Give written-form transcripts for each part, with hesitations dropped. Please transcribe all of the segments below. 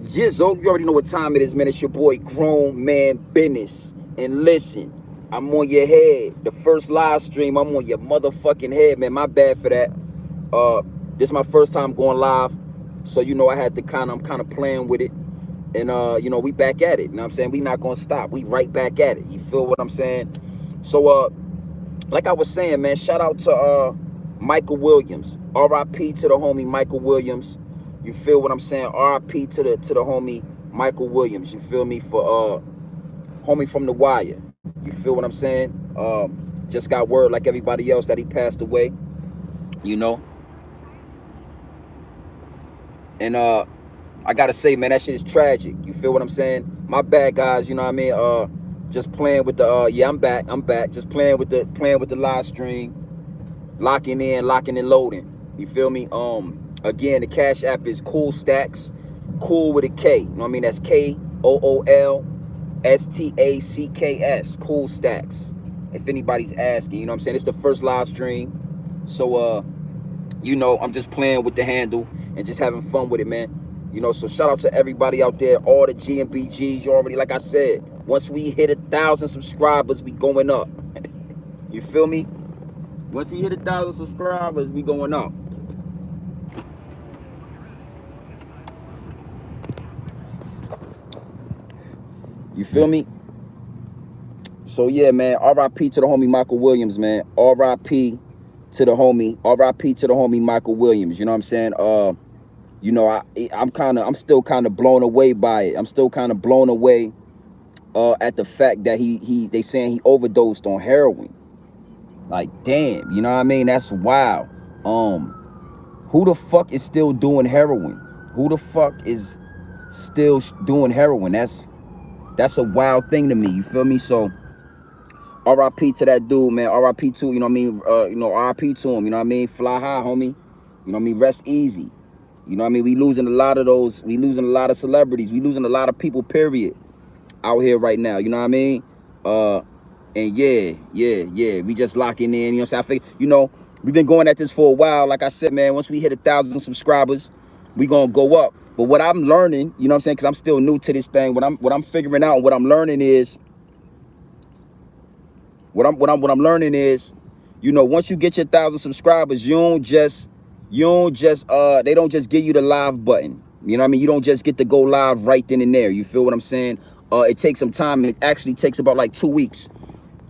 Yizzo, you already know what time it is, man. It's your boy Grown Man Business. And listen, I'm on your head. The first live stream, I'm on your motherfucking head, man. My bad for that. This is my first time going live. So I had to I'm kinda playing with it. And we back at it. You know what I'm saying? We not gonna stop. We right back at it. You feel what I'm saying? So like I was saying, man, shout out to Michael Williams. R.I.P. to the homie Michael Williams. You feel what I'm saying? R.I.P. to the homie Michael Williams. You feel me? For homie from The Wire. You feel what I'm saying? Just got word like everybody else that he passed away. You know? And I gotta say, man, that shit is tragic. You feel what I'm saying? My bad, guys. You know what I mean? Just playing with the yeah, I'm back. Just playing with the live stream, locking in, loading. You feel me? Again, the Cash App is Cool Stacks, cool with a K. You know what I mean? That's KOOLSTACKS, Cool Stacks. If anybody's asking, you know what I'm saying? It's the first live stream, so I'm just playing with the handle and just having fun with it, man. So shout out to everybody out there, all the GMBGs. You already, like I said, once we hit 1,000 subscribers, we going up. You feel me? Once we hit 1,000 subscribers, we going up. You feel me? So yeah, man. R.I.P. to the homie Michael Williams, man. R.I.P. to the homie Michael Williams. You know what I'm saying? I'm still kind of blown away by it. I'm still kind of blown away at the fact that they saying he overdosed on heroin. Like, damn, you know what I mean? That's wild. Who the fuck is still doing heroin? Who the fuck is still doing heroin? That's a wild thing to me. You feel me? So R.I.P. to that dude, man. R.I.P. to, you know what I mean? R.I.P. to him. You know what I mean? Fly high, homie. You know what I mean? Rest easy. You know what I mean? We losing a lot of those. We losing a lot of celebrities. We losing a lot of people, period, out here right now. You know what I mean? And yeah. We just locking in. You know what I'm saying? I think, we've been going at this for a while. Like I said, man, once we hit 1,000 subscribers, we gonna go up. But what I'm learning, you know what I'm saying? Because I'm still new to this thing. What I'm figuring out and what I'm learning is, once you get your 1,000 subscribers, they don't just give you the live button. You know what I mean? You don't just get to go live right then and there. You feel what I'm saying? It takes some time. It actually takes about like 2 weeks.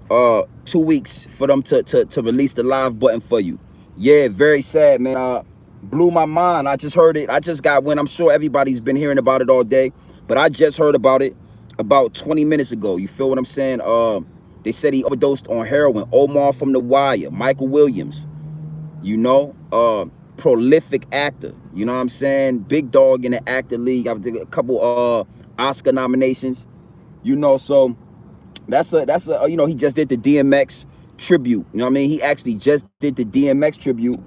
2 weeks for them to release the live button for you. Yeah, very sad, man. Blew my mind. I just heard it. I just got wind. I'm sure everybody's been hearing about it all day, but I just heard about it about 20 minutes ago. You feel what I'm saying? They said he overdosed on heroin. Omar from The Wire, Michael Williams, prolific actor. You know what I'm saying? Big dog in the actor league. I did a couple Oscar nominations. So that's he just did the DMX tribute. You know what I mean? He actually just did the DMX tribute.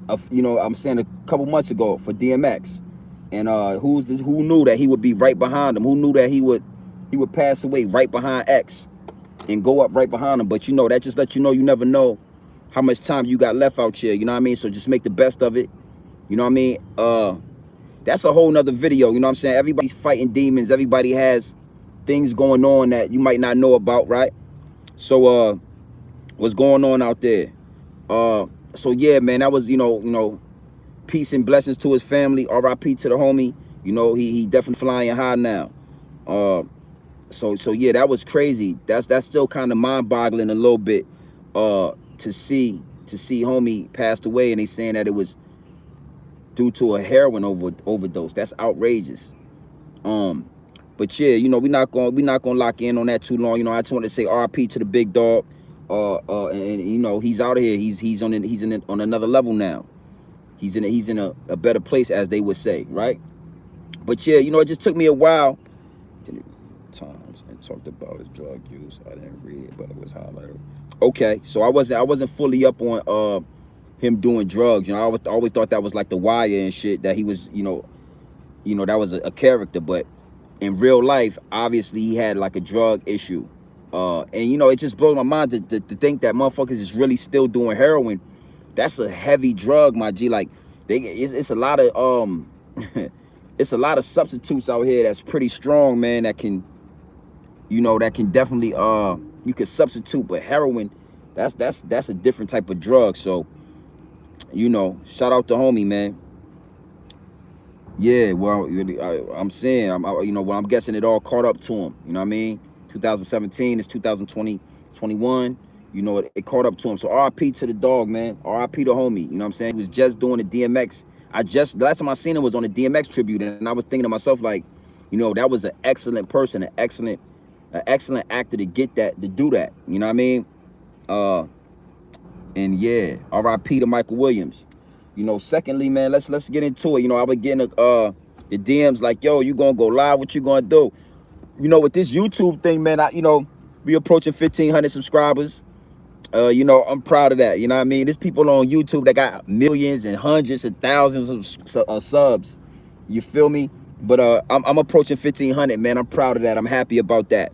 I'm saying a couple months ago for DMX. And who knew that he would be right behind him? Who knew that he would pass away right behind X and go up right behind him? But that just lets you know, you never know how much time you got left out here. You know what I mean? So just make the best of it. You know what I mean? That's a whole nother video. You know what I'm saying? Everybody's fighting demons. Everybody has things going on that you might not know about, right? So what's going on out there? So yeah, man, that was peace and blessings to his family. R.I.P. to the homie. He definitely flying high now. So yeah, that was crazy. That's still kind of mind-boggling a little bit. To see homie passed away, and they saying that it was due to a heroin overdose. That's outrageous. But yeah, we're not gonna lock in on that too long. I just want to say R.I.P. to the big dog. And he's out of here. He's on another level now. He's in a better place, as they would say, right? But yeah, it just took me a while. Times and talked about his drug use. I didn't read it, but it was highlighted. Okay, so I wasn't fully up on him doing drugs. I always thought that was like The Wire and shit, that he was that was a character. But in real life, obviously he had like a drug issue. And it just blows my mind to think that motherfuckers is really still doing heroin. That's a heavy drug, my G. Like it's a lot of it's a lot of substitutes out here that's pretty strong, man, that can, you know, that can definitely you can substitute, but heroin, that's a different type of drug. So, you know, shout out to homie, man. Yeah, well, I'm saying, you know, well, I'm guessing it all caught up to him. You know what I mean? 2017 is 2020, 21. You know, it caught up to him. So RIP to the dog, man. RIP to homie. You know what I'm saying? He was just doing the DMX. The last time I seen him was on the DMX tribute, and I was thinking to myself, like, you know, that was an excellent person, an excellent actor to get that, to do that. You know what I mean? And yeah, RIP to Michael Williams. You know, secondly, man, let's get into it. You know, I was getting the DMs like, yo, you gonna go live? What you gonna do? You know, with this YouTube thing, man, you know, we approaching 1,500 subscribers. You know, I'm proud of that. You know what I mean? There's people on YouTube that got millions and hundreds of thousands of subs. You feel me? But I'm approaching 1,500, man. I'm proud of that. I'm happy about that.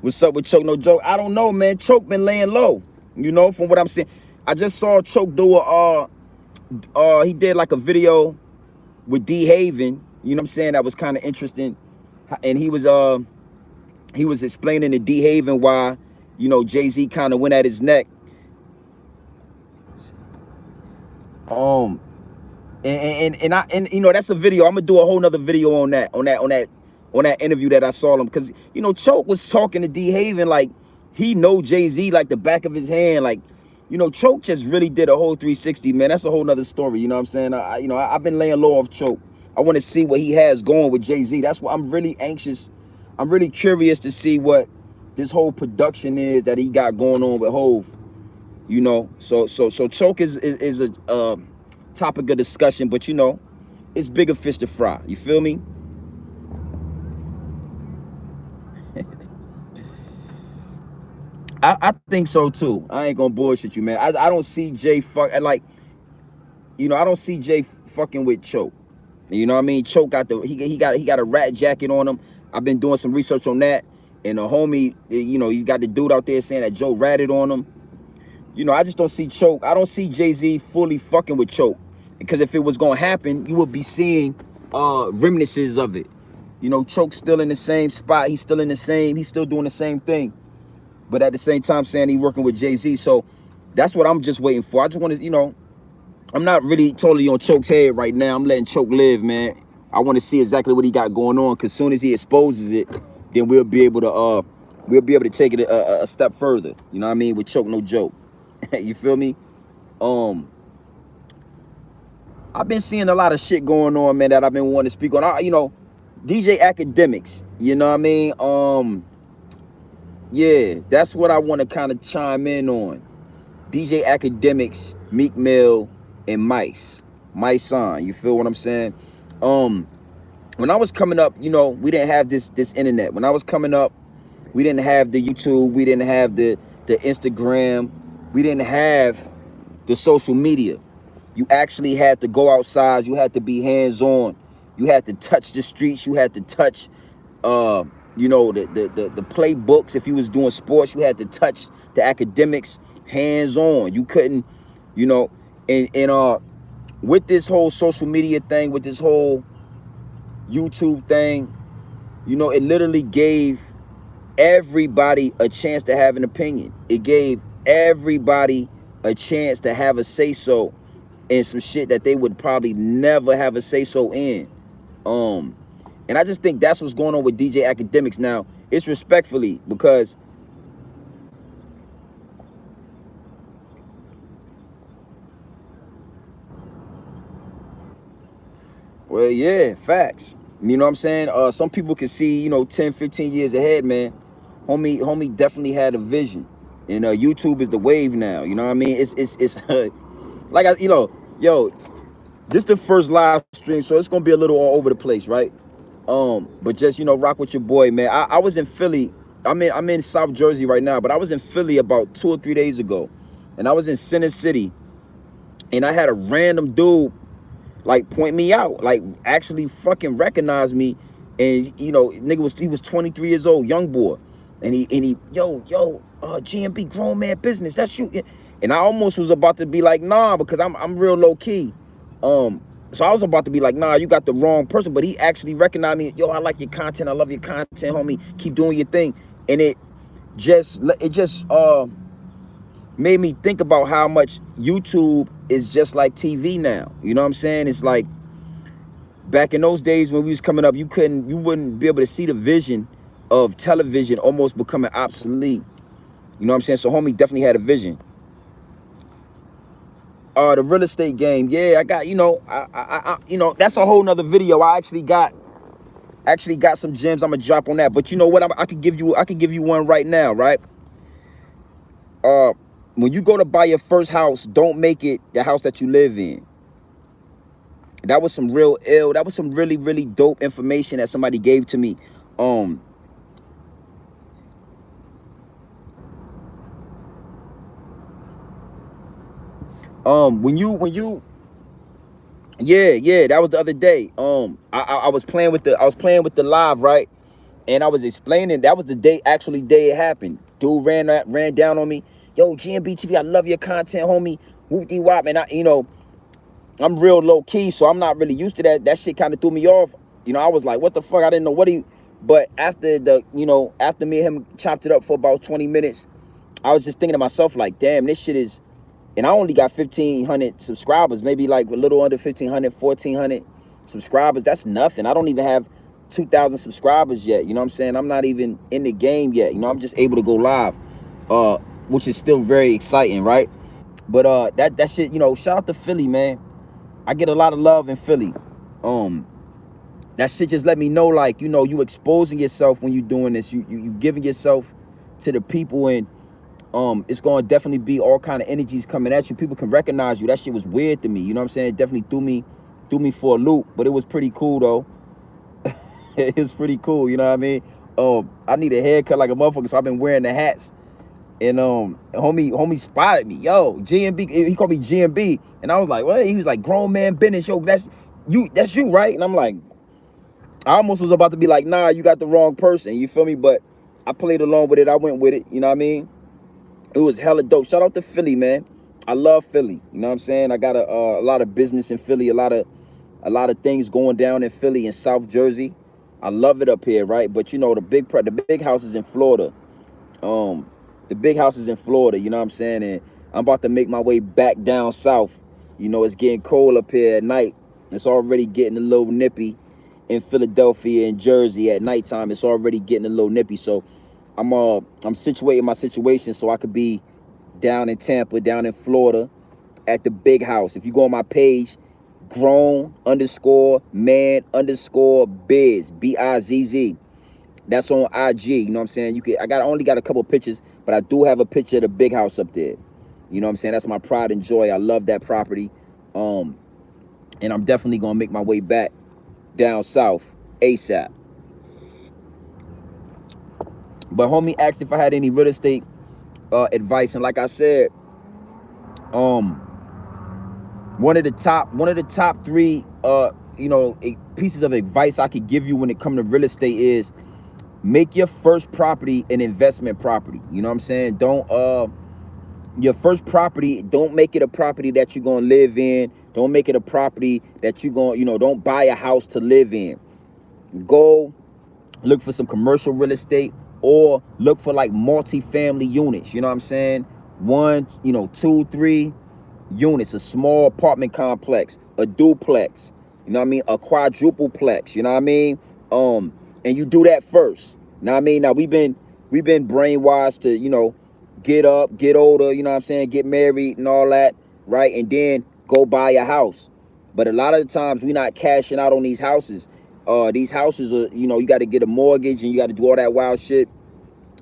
What's up with Choke No Joke? I don't know, man. Choke been laying low. You know, from what I'm seeing. I just saw Choke do he did like a video with D Haven. You know what I'm saying? That was kind of interesting. And he was explaining to D Haven why, you know, Jay-Z kind of went at his neck. And you know, that's a video. I'm gonna do a whole nother video on that interview that I saw him, because, you know, Choke was talking to D Haven like he know Jay-Z like the back of his hand. Like, you know, Choke just really did a whole 360, man. That's a whole nother story. You know what I'm saying? You know, I've been laying low off Choke. I want to see what he has going with Jay-Z. That's why I'm really anxious. I'm really curious to see what this whole production is that he got going on with Hove. You know, so Choke is a topic of discussion, but, you know, it's bigger fish to fry. You feel me? I think so too. I ain't gonna bullshit you, man. I don't see Jay like, you know, I don't see Jay fucking with Choke. You know what I mean? Choke got he got a rat jacket on him. I've been doing some research on that, and the homie, you know, he's got the dude out there saying that Joe ratted on him. You know, I just don't see Choke. I don't see Jay-Z fully fucking with Choke, because if it was gonna happen, you would be seeing remnants of it. You know, Choke's still in the same spot. He's still doing the same thing. But at the same time saying he's working with Jay-Z. So that's what I'm just waiting for. I just want to, you know, I'm not really totally on Choke's head right now. I'm letting Choke live, man. I want to see exactly what he got going on, because as soon as he exposes it, then we'll be able to take it a step further. You know what I mean? With Choke No Joke. You feel me? I've been seeing a lot of shit going on, man, that I've been wanting to speak on. You know, DJ Akademiks, you know what I mean? Yeah, that's what I want to kind of chime in on. DJ Akademiks, Meek Mill, and Mice on. You feel what I'm saying? When I was coming up, you know, we didn't have this internet. When I was coming up, we didn't have the YouTube, we didn't have the Instagram, we didn't have the social media. You actually had to go outside, you had to be hands-on, you had to touch the streets, you had to touch you know, the playbooks. If you was doing sports, you had to touch the academics hands-on. You couldn't, you know, and with this whole social media thing, with this whole YouTube thing, you know, it literally gave everybody a chance to have an opinion. It gave everybody a chance to have a say-so in some shit that they would probably never have a say-so in. And I just think that's what's going on with DJ Akademiks now. It's respectfully, because well, yeah, facts. You know what I'm saying? Some people can see, you know, 10, 15 years ahead, man. Homie definitely had a vision. And YouTube is the wave now. You know what I mean? It's like, you know, yo, this is the first live stream, so it's gonna be a little all over the place, right? But just, you know, rock with your boy, man. I was in Philly. I'm in South Jersey right now, but I was in Philly about 2 or 3 days ago, and I was in Center City, and I had a random dude like point me out, like actually fucking recognize me, and you know, nigga he was 23 years old, young boy, and he yo GMB grown man business, that's you. And I almost was about to be like, nah, because I'm real low key. So I was about to be like, nah, you got the wrong person. But he actually recognized me. Yo, I like your content. I love your content, homie. Keep doing your thing. And it just made me think about how much YouTube is just like TV now. You know what I'm saying? It's like back in those days when we was coming up, you wouldn't be able to see the vision of television almost becoming obsolete. You know what I'm saying? So homie definitely had a vision. The real estate game, yeah, I got, that's a whole nother video. I actually got some gems I'm gonna drop on that. But you know what? I could give you one right now, right? When you go to buy your first house, don't make it the house that you live in. That was some real ill. That was some really, really dope information that somebody gave to me. When you yeah, that was the other day. I was playing with the live, right? And I was explaining that was the day it happened. Dude ran down on me. Yo, GMB TV, I love your content, homie. Whoop-de wop. And I'm real low key, so I'm not really used to that. That shit kind of threw me off. I was like, what the fuck? I didn't know what he. But after after me and him chopped it up for about 20 minutes, I was just thinking to myself, like, damn, this shit is. And I only got 1,500 subscribers, maybe like a little under 1,500, 1,400 subscribers. That's nothing. I don't even have 2,000 subscribers yet. You know what I'm saying? I'm not even in the game yet. I'm just able to go live, which is still very exciting, right? But that shit, shout out to Philly, man. I get a lot of love in Philly. That shit just let me know, like, you exposing yourself when you doing this. You giving yourself to the people, and it's gonna definitely be all kind of energies coming at you. People can recognize you. That shit was weird to me. You know what I'm saying? It definitely threw me for a loop, but it was pretty cool though. It was pretty cool, you know what I mean? I need a haircut like a motherfucker, so I've been wearing the hats. And homie spotted me. Yo, GMB, he called me GMB. And I was like, what? He was like, grown man business. Yo, that's you, right? And I'm like, I almost was about to be like, nah, you got the wrong person. You feel me? But I played along with it. I went with it. You know what I mean? It was hella dope. Shout out to Philly, man. I love Philly. You know what I'm saying? I got a lot of business in Philly, a lot of things going down in Philly and South Jersey. I love it up here, right? But the big house is in Florida. The big house is in Florida, you know what I'm saying? And I'm about to make my way back down south. It's getting cold up here at night. It's already getting a little nippy in Philadelphia and Jersey at nighttime. It's already getting a little nippy. So I'm situating my situation so I could be down in Tampa, down in Florida at the big house. If you go on my page, grown_man_biz, BIZZ. That's on IG. You know what I'm saying? I only got a couple pictures, but I do have a picture of the big house up there. You know what I'm saying? That's my pride and joy. I love that property. And I'm definitely gonna make my way back down south ASAP. But homie asked if I had any real estate advice, and like I said, one of the top three pieces of advice I could give you when it comes to real estate is make your first property an investment property. You know what I'm saying? Your first property, don't make it a property that you're gonna live in. Don't make it a property that you're gonna, don't buy a house to live in. Go look for some commercial real estate, or look for like multi-family units. You know what I'm saying? 1, 2, 3 units, a small apartment complex, a duplex, you know what I mean, a quadrupleplex, you know what I mean? And you do that first. You know what I mean? Now we've been brainwashed to, get up, get older, you know what I'm saying, get married and all that, right? And then go buy a house. But a lot of the times we're not cashing out on these houses. These houses are, you got to get a mortgage and you got to do all that wild shit.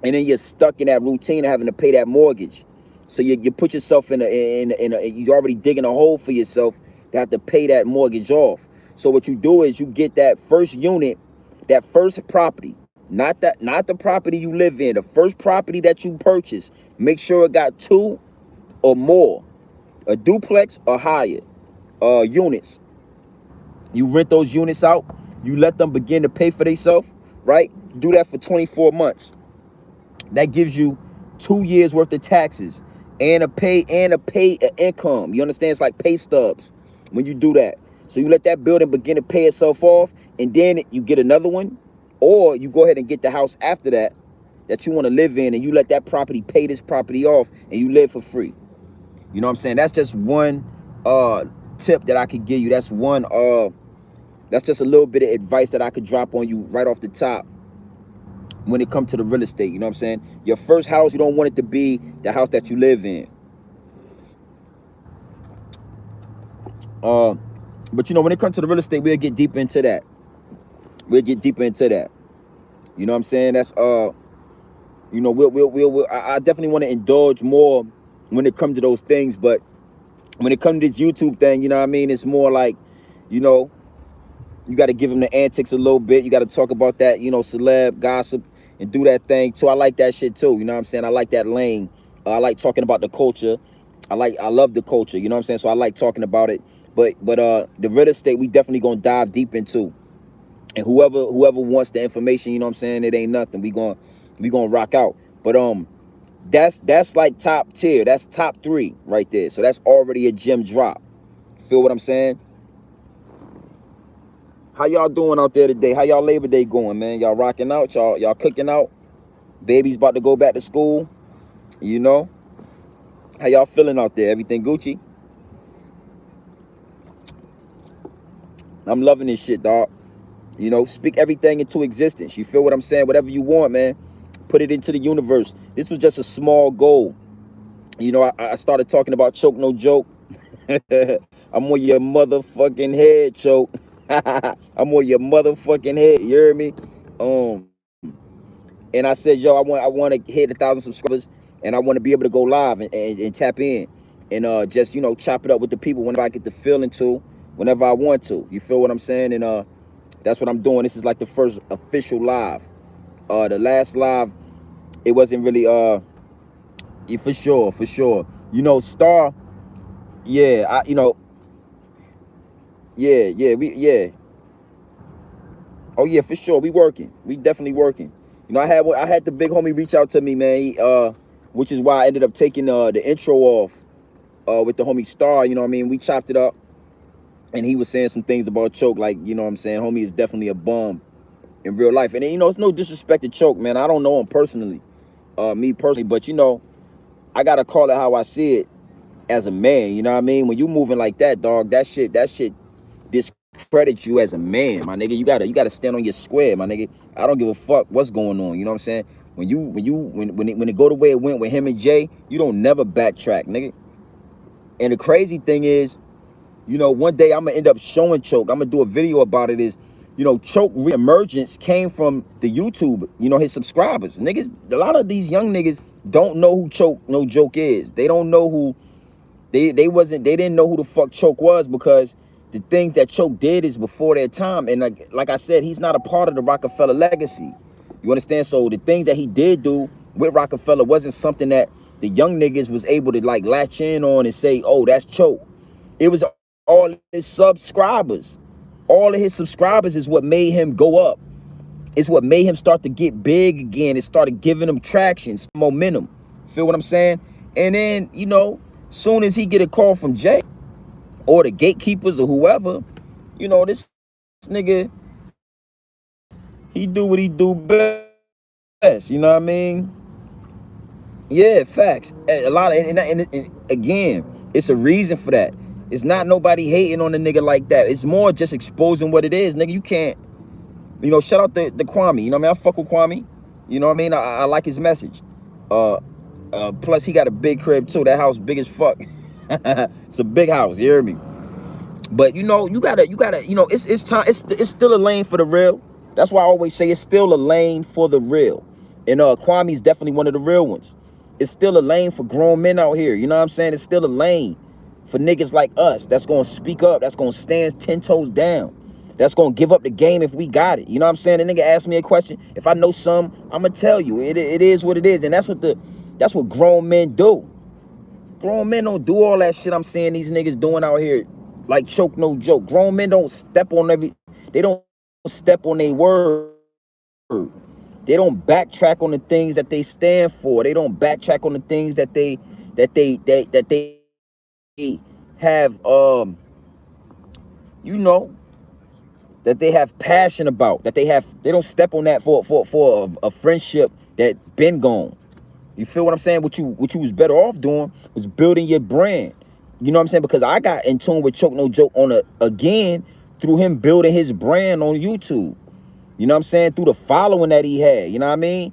And then you're stuck in that routine of having to pay that mortgage. So you put yourself in you're already digging a hole for yourself to have to pay that mortgage off. So what you do is you get that first unit, that first property, not the property you live in, the first property that you purchase. Make sure it got 2 or more, a duplex or higher units. You rent those units out. You let them begin to pay for themselves, right? Do that for 24 months. That gives you 2 years worth of taxes and a pay income. You understand? It's like pay stubs when you do that. So you let that building begin to pay itself off, and then you get another one, or you go ahead and get the house after that that you want to live in, and you let that property pay this property off, and you live for free. You know what I'm saying? That's just one tip that I could give you. That's just a little bit of advice that I could drop on you right off the top when it comes to the real estate. You know what I'm saying? Your first house, you don't want it to be the house that you live in. But when it comes to the real estate, we'll get deeper into that. You know what I'm saying? That's I definitely want to indulge more when it comes to those things. But when it comes to this YouTube thing, you know what I mean? It's more like, you got to give them the antics a little bit. You got to talk about that, celeb gossip and do that thing too. I like that shit too. You know what I'm saying? I like that lane. I like talking about the culture. I love the culture. You know what I'm saying? So I like talking about it. But the real estate, we definitely gonna dive deep into. And whoever wants the information, you know what I'm saying, it ain't nothing. We gonna rock out. But that's like top tier. That's top 3 right there. So that's already a gem drop. Feel what I'm saying? How y'all doing out there today? How y'all Labor Day going, man? Y'all rocking out? Y'all cooking out? Baby's about to go back to school. How y'all feeling out there? Everything Gucci? I'm loving this shit, dog. Speak everything into existence. You feel what I'm saying? Whatever you want, man, put it into the universe. This was just a small goal. I started talking about choke no joke. I'm on your motherfucking head, choke. I'm on your motherfucking head. You hear me? And I said, yo, I want to hit 1,000 subscribers, and I want to be able to go live and tap in and just chop it up with the people whenever I get the feeling to, whenever I want to. You feel what I'm saying? And that's what I'm doing. This is like the first official live. The last live, it wasn't really yeah, for sure. Star, yeah, yeah. Oh yeah, for sure. We working. We definitely working. I had the big homie reach out to me, man. Which is why I ended up taking the intro off with the homie Star. You know what I mean? We chopped it up, and he was saying some things about Choke, like, you know what I'm saying, homie is definitely a bum in real life. And it's no disrespect to Choke, man. I don't know him personally, me personally, but I gotta call it how I see it as a man. You know what I mean? When you moving like that, dog, that shit discredits you as a man, my nigga. You gotta stand on your square, my nigga. I don't give a fuck what's going on. You know what I'm saying? When it go the way it went with him and Jay, you don't never backtrack, nigga. And the crazy thing is, one day I'm gonna end up showing Choke. I'm gonna do a video about it. Is, Choke re-emergence came from the YouTube, his subscribers. Niggas, a lot of these young niggas don't know who Choke No Joke is. They don't know who they didn't know who the fuck Choke was, because the things that Choke did is before their time. And like I said, he's not a part of the Rockefeller legacy. You understand? So the things that he did do with Rockefeller wasn't something that the young niggas was able to like latch in on and say, oh, that's Choke. It was all his subscribers. All of his subscribers is what made him go up. It's what made him start to get big again. It started giving him traction, some momentum. Feel what I'm saying? And then, soon as he get a call from Jay or the gatekeepers or whoever, this nigga, he do what he do best. You know what I mean? Yeah, facts. A lot of, and again, it's a reason for that. It's not nobody hating on a nigga like that. It's more just exposing what it is, nigga. You can't, shout out the Kwame. You know what I mean? I fuck with Kwame. You know what I mean? I like his message. Plus he got a big crib too. That house big as fuck. It's a big house. You hear me? But you gotta, it's time. It's still a lane for the real. That's why I always say it's still a lane for the real. And Kwame's definitely one of the real ones. It's still a lane for grown men out here. You know what I'm saying? It's still a lane for niggas like us that's gonna speak up, that's gonna stand 10 toes down, that's gonna give up the game if we got it. You know what I'm saying? The nigga asked me a question. If I know some, I'ma tell you. It is what it is. And that's what grown men do. Grown men don't do all that shit I'm seeing these niggas doing out here, like Choke No Joke. Grown men don't step on they don't step on their word. They don't backtrack on the things that they stand for. They don't backtrack on the things that they have you know, that they have passion about, that they don't step on that for a friendship that been gone. You feel what I'm saying? What you was better off doing was building your brand. You know what I'm saying? Because I got in tune with Choke No Joke again through him building his brand on YouTube. You know what I'm saying? Through the following that he had. You know what I mean?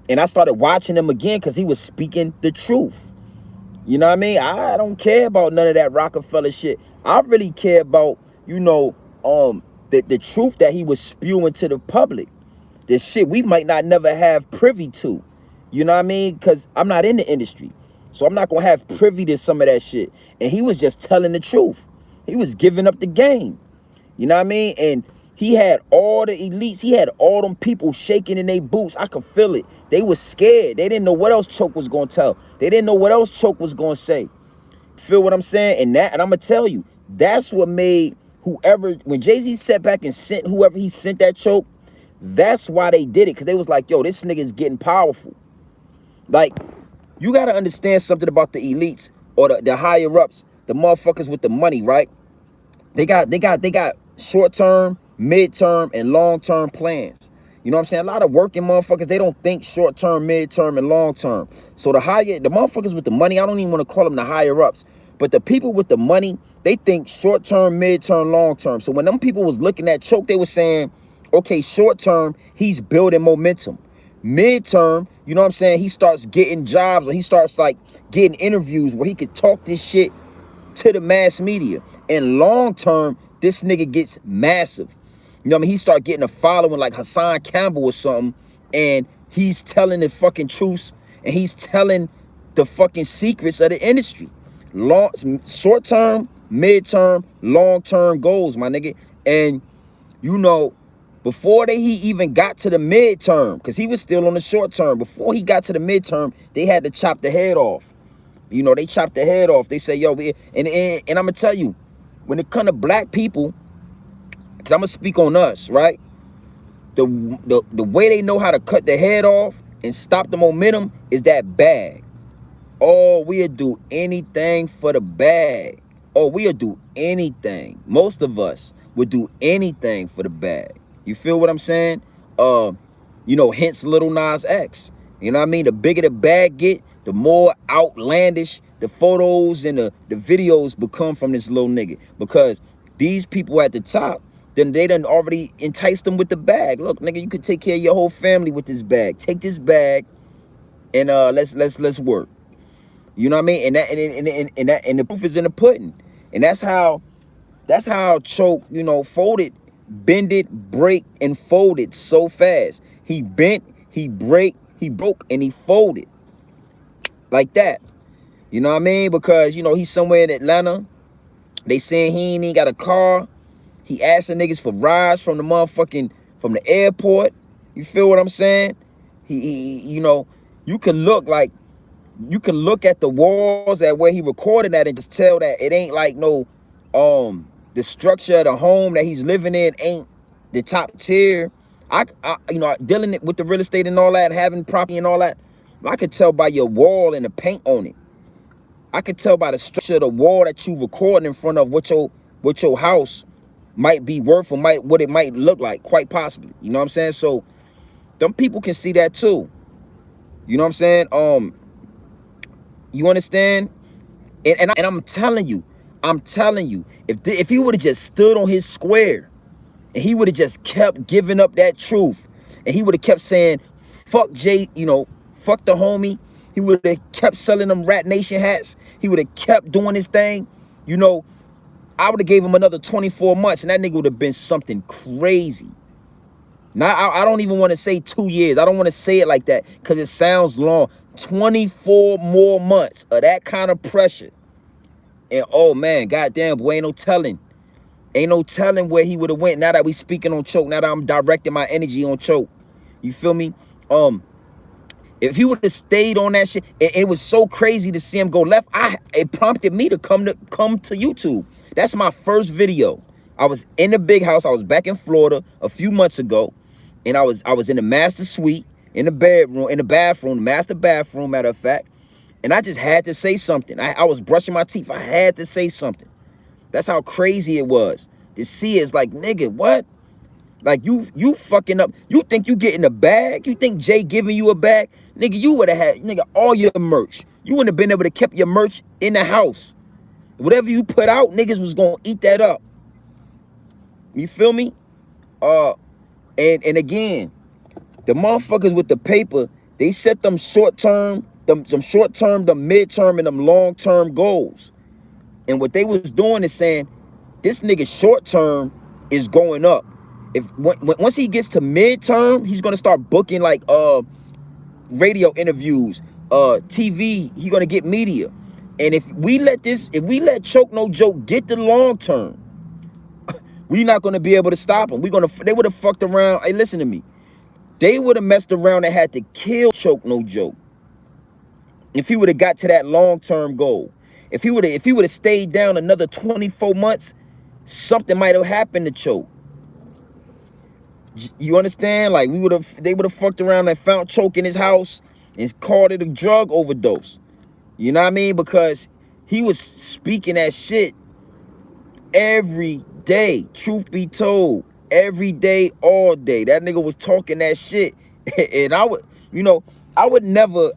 And I started watching him again because he was speaking the truth. You know what I mean? I don't care about none of that Rockefeller shit. I really care about, you know, the truth that he was spewing to the public. The shit we might not never have privy to. You know what I mean? Because I'm not in the industry. So I'm not going to have privy to some of that shit. And he was just telling the truth. He was giving up the game. You know what I mean? And he had all the elites. He had all them people shaking in their boots. I could feel it. They was scared. They didn't know what else Choke was going to tell. They didn't know what else Choke was going to say. Feel what I'm saying? And I'm going to tell you, that's what made whoever, when Jay-Z sat back and sent whoever he sent that Choke, that's why they did it. Because they was like, yo, this nigga's getting powerful. Like, you got to understand something about the elites or the higher ups, the motherfuckers with the money, right? They got short-term, mid-term, and long-term plans. You know what I'm saying? A lot of working motherfuckers, they don't think short-term, mid-term, and long-term. So the motherfuckers with the money, I don't even want to call them the higher-ups, but the people with the money, they think short-term, mid-term, long-term. So when them people was looking at Choke, they were saying, okay, short-term, he's building momentum. Mid-term, you know what I'm saying? He starts getting jobs, or he starts like getting interviews where he could talk this shit to the mass media. And long term, this nigga gets massive. You know what I mean? He start getting a following like Hassan Campbell or something, and he's telling the fucking truths, and he's telling the fucking secrets of the industry. Short term, mid term, long term goals, my nigga. And you know, before he even got to the midterm, because he was still on the short term, before he got to the midterm, they had to chop the head off. You know, they chopped the head off. They say, yo, and I'm going to tell you, when it comes to black people, because I'm going to speak on us, right? The way they know how to cut the head off and stop the momentum is that bag. Oh, we'll do anything for the bag. Oh, we'll do anything. Most of us would do anything for the bag. You feel what I'm saying? You know, hence Lil Nas X. You know what I mean? The bigger the bag get, the more outlandish the photos and the videos become from this little nigga. Because these people at the top, then they done already enticed them with the bag. Look, nigga, you could take care of your whole family with this bag. Take this bag and let's work. You know what I mean? And the proof is in the pudding. And that's how Choke, you know, folded, bended, break, and folded so fast. He bent, he broke, and he folded. Like that. You know what I mean? Because, you know, he's somewhere in Atlanta. They saying he ain't even got a car. He asking niggas for rides from the airport. You feel what I'm saying? He you know, you can look at the walls at where he recorded at and just tell that it ain't like no, the structure of the home that he's living in ain't the top tier. I you know, dealing with the real estate and all that, having property and all that, I could tell by your wall and the paint on it. I could tell by the structure of the wall that you recording in front of what your house might be worth, or what it might look like, quite possibly. You know what I'm saying? So them people can see that too. You know what I'm saying? You understand? And I'm telling you, if he would have just stood on his square, and he would have just kept giving up that truth, and he would have kept saying, fuck Jay, you know, fuck the homie. He would have kept selling them Rat Nation hats. He would have kept doing his thing. You know, I would have gave him another 24 months, and that nigga would have been something crazy. Now, I don't even want to say 2 years. I don't want to say it like that because it sounds long. 24 more months of that kind of pressure. And, oh, man, goddamn, boy, ain't no telling. Ain't no telling where he would have went now that we speaking on Choke, now that I'm directing my energy on Choke. You feel me? If he would have stayed on that shit, it was so crazy to see him go left. It prompted me to come to YouTube. That's my first video. I was in the big house. I was back in Florida a few months ago, and I was in the master suite, in the bathroom, master bathroom, matter of fact. And I just had to say something. I was brushing my teeth. I had to say something. That's how crazy it was. To see it's like, nigga, what? Like you fucking up. You think you getting a bag? You think Jay giving you a bag? Nigga, you would have had, nigga, all your merch. You wouldn't have been able to keep your merch in the house. Whatever you put out, niggas was gonna eat that up. You feel me? And again, the motherfuckers with the paper, they set them short-term, them short-term, them mid-term, and them long-term goals. And what they was doing is saying, this nigga short-term is going up. Once he gets to mid-term, he's gonna start booking like radio interviews, TV, he gonna get media. And if we let Choke No Joke get the long-term, we not gonna be able to stop him. They would have fucked around. Hey, listen to me. They would have messed around and had to kill Choke No Joke if he would have got to that long-term goal. If he would have stayed down another 24 months, something might have happened to Choke. You understand? Like they would have fucked around and found Choke in his house and called it a drug overdose. You know what I mean? Because he was speaking that shit every day. Truth be told, every day, all day. That nigga was talking that shit. And I would never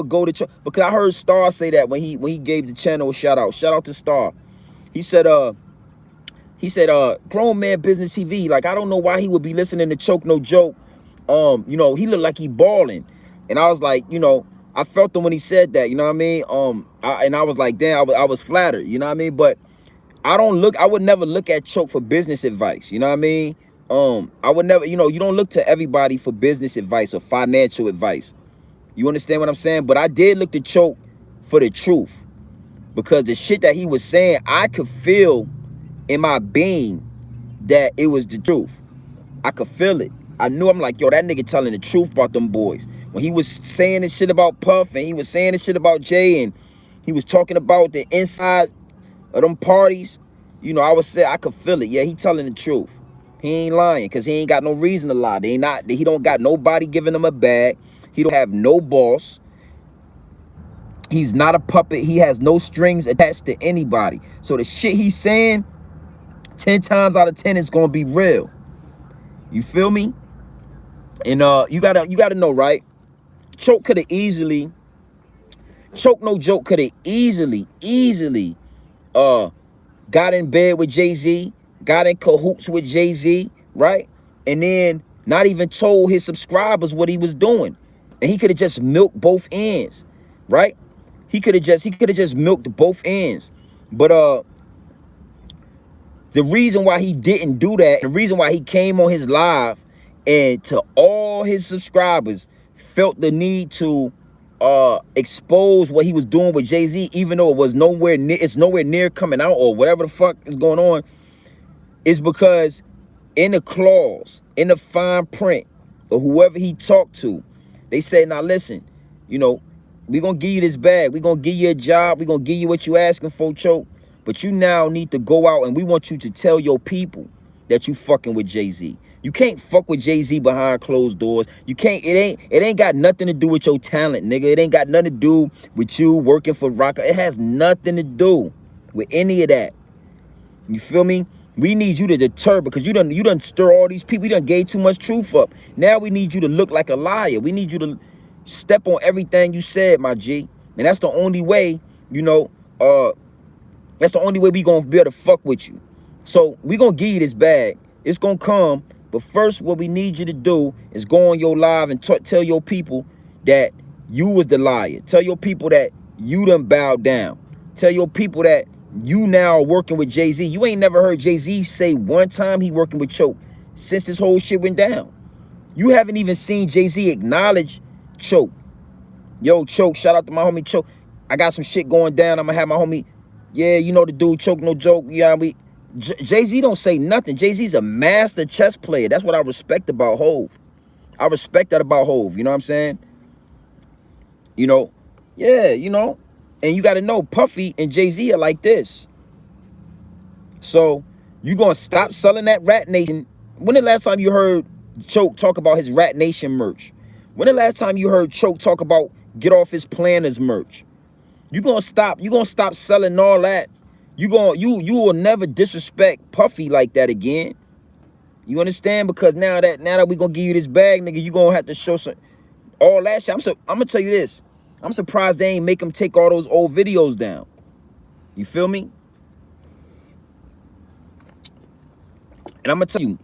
go to Choke, because I heard Star say that when he gave the channel a shout out. Shout out to Star. He said grown man business TV, like, I don't know why he would be listening to Choke No Joke. He looked like he balling. And I was like, I felt him when he said that, you know what I mean? I was like, damn, I was flattered, you know what I mean? But I would never look at Choke for business advice, you know what I mean? I would never, you don't look to everybody for business advice or financial advice. You understand what I'm saying? But I did look to Choke for the truth, because the shit that he was saying, I could feel in my being that it was the truth. I could feel it. I knew. I'm like, yo, that nigga telling the truth about them boys. When he was saying this shit about Puff, and he was saying this shit about Jay, and he was talking about the inside of them parties, I would say I could feel it. Yeah, he telling the truth. He ain't lying, because he ain't got no reason to lie. He don't got nobody giving him a bag. He don't have no boss. He's not a puppet. He has no strings attached to anybody. So the shit he's saying, 10 times out of 10, it's gonna be real. You feel me? And you gotta know, right? Choke No Joke could have easily got in bed with Jay-Z, got in cahoots with Jay-Z, right? And then not even told his subscribers what he was doing. And he could have just milked both ends, right? He could have just milked both ends. But the reason why he didn't do that, the reason why he came on his live and to all his subscribers felt the need to expose what he was doing with Jay-Z, even though it's nowhere near coming out, or whatever the fuck is going on, is because in the clause, in the fine print, or whoever he talked to, they say, now listen, we're gonna give you this bag, we're gonna give you a job, we're gonna give you what you asking for, Choke, but you now need to go out and we want you to tell your people that you fucking with Jay-Z. You can't fuck with Jay-Z behind closed doors. You can't, it ain't got nothing to do with your talent, nigga. It ain't got nothing to do with you working for Rock. It has nothing to do with any of that. You feel me? We need you to deter, because you done stir all these people. You done gave too much truth up. Now we need you to look like a liar. We need you to step on everything you said, my G. And that's the only way, that's the only way we gonna be able to fuck with you. So we gonna give you this bag. It's gonna come. But first, what we need you to do is go on your live and tell your people that you was the liar. Tell your people that you done bowed down. Tell your people that you now are working with Jay-Z. You ain't never heard Jay-Z say one time he working with Choke since this whole shit went down. You haven't even seen Jay-Z acknowledge Choke. Yo, Choke, shout out to my homie Choke. I got some shit going down. I'm gonna have my homie, yeah, the dude, Choke No Joke. Yeah, Jay-Z don't say nothing. Jay-Z's a master chess player. That's what I respect about Hov. I respect that about Hov. You know what I'm saying? Yeah, and you got to know, Puffy and Jay-Z are like this. So you gonna stop selling that Rat Nation. When the last time you heard Choke talk about his Rat Nation merch? When the last time you heard Choke talk about get off his planners merch? You gonna stop selling all that? You will never disrespect Puffy like that again. You understand? Because now that we gonna give you this bag, nigga, you gonna have to show some all that shit. I'm gonna tell you this. I'm surprised they ain't make him take all those old videos down. You feel me? And I'm gonna tell you,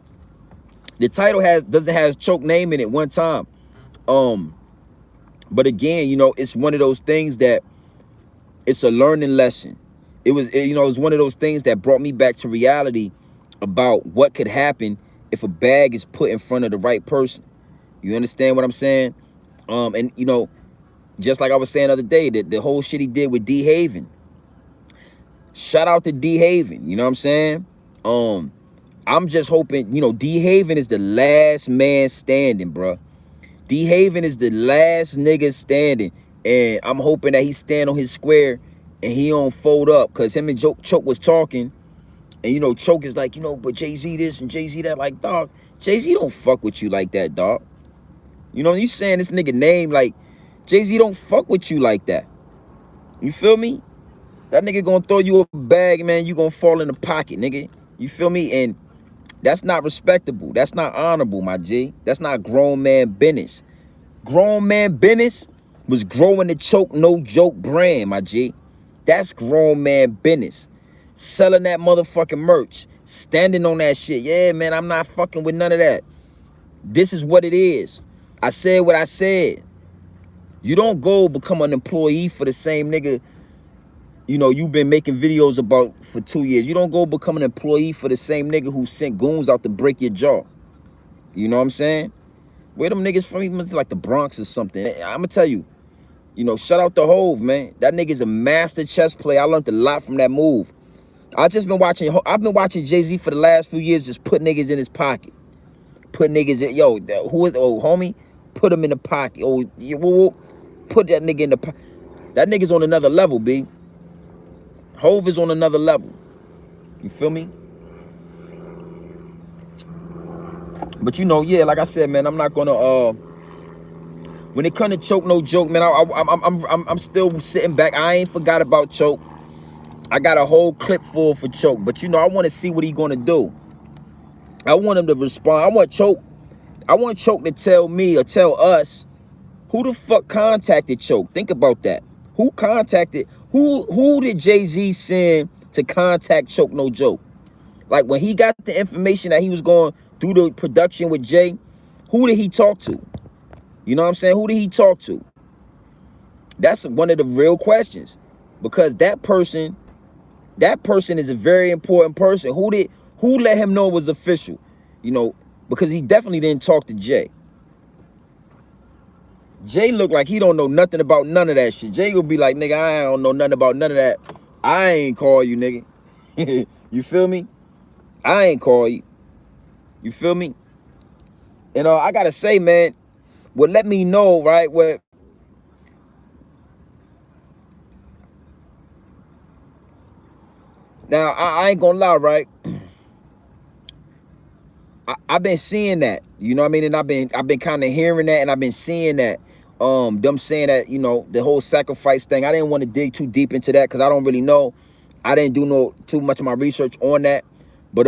the title doesn't have Choke name in it one time. But again, you know, it's one of those things that it's a learning lesson. It was one of those things that brought me back to reality about what could happen if a bag is put in front of the right person. You understand what I'm saying? And you know, just like I was saying the other day, the whole shit he did with D Haven. Shout out to D Haven, you know what I'm saying? I'm just hoping, you know, D Haven is the last man standing, bro. D Haven is the last nigga standing. And I'm hoping that he stand on his square and he don't fold up. Cause him and Choke was talking. And you know, Choke is like, you know, but Jay-Z this and Jay-Z that. Like, dog, Jay-Z don't fuck with you like that, dog. You know, you saying this nigga name, like, Jay-Z don't fuck with you like that. You feel me? That nigga gonna throw you a bag, man. You gonna fall in the pocket, nigga. You feel me? And that's not respectable. That's not honorable, my G. That's not grown man business. Grown man business was growing the Choke No Joke brand, my G. That's grown man business. Selling that motherfucking merch. Standing on that shit. Yeah, man, I'm not fucking with none of that. This is what it is. I said what I said. You don't go become an employee for the same nigga, you know, you've been making videos about for 2 years. You don't go become an employee for the same nigga who sent goons out to break your jaw. You know what I'm saying? Where them niggas from? Even like the Bronx or something. I'm gonna tell you, you know, shout out to Hove, man. That nigga's a master chess player. I learned a lot from that move. I've been watching Jay-Z for the last few years just put niggas in his pocket. Put niggas in, homie? Put him in the pocket. Put that nigga in the pocket. That nigga's on another level, B. Hove is on another level. You feel me? But you know, yeah, like I said, man, I'm not gonna when it comes to Choke No Joke, man, I'm still sitting back. I ain't forgot about Choke. I got a whole clip full for Choke, but you know, I want to see what he gonna do. I want him to respond. I want Choke to tell me or tell us who the fuck contacted Choke. Think about that. Who contacted? Who did Jay-Z send to contact Choke No Joke? Like when he got the information that he was going through the production with Jay, who did he talk to? You know what I'm saying? Who did he talk to? That's one of the real questions. Because that person is a very important person. Who let him know it was official? You know, because he definitely didn't talk to Jay. Jay looked like he don't know nothing about none of that shit. Jay will be like, nigga, I don't know nothing about none of that. I ain't call you, nigga. You feel me? I ain't call you. You feel me? And I gotta say, man, what let me know, right? What now I ain't gonna lie, right? I've been seeing that, you know what I mean? And I've been kind of hearing that, and I've been seeing that. Them saying that, you know, the whole sacrifice thing. I didn't want to dig too deep into that because I don't really know. I didn't do too much of my research on that. But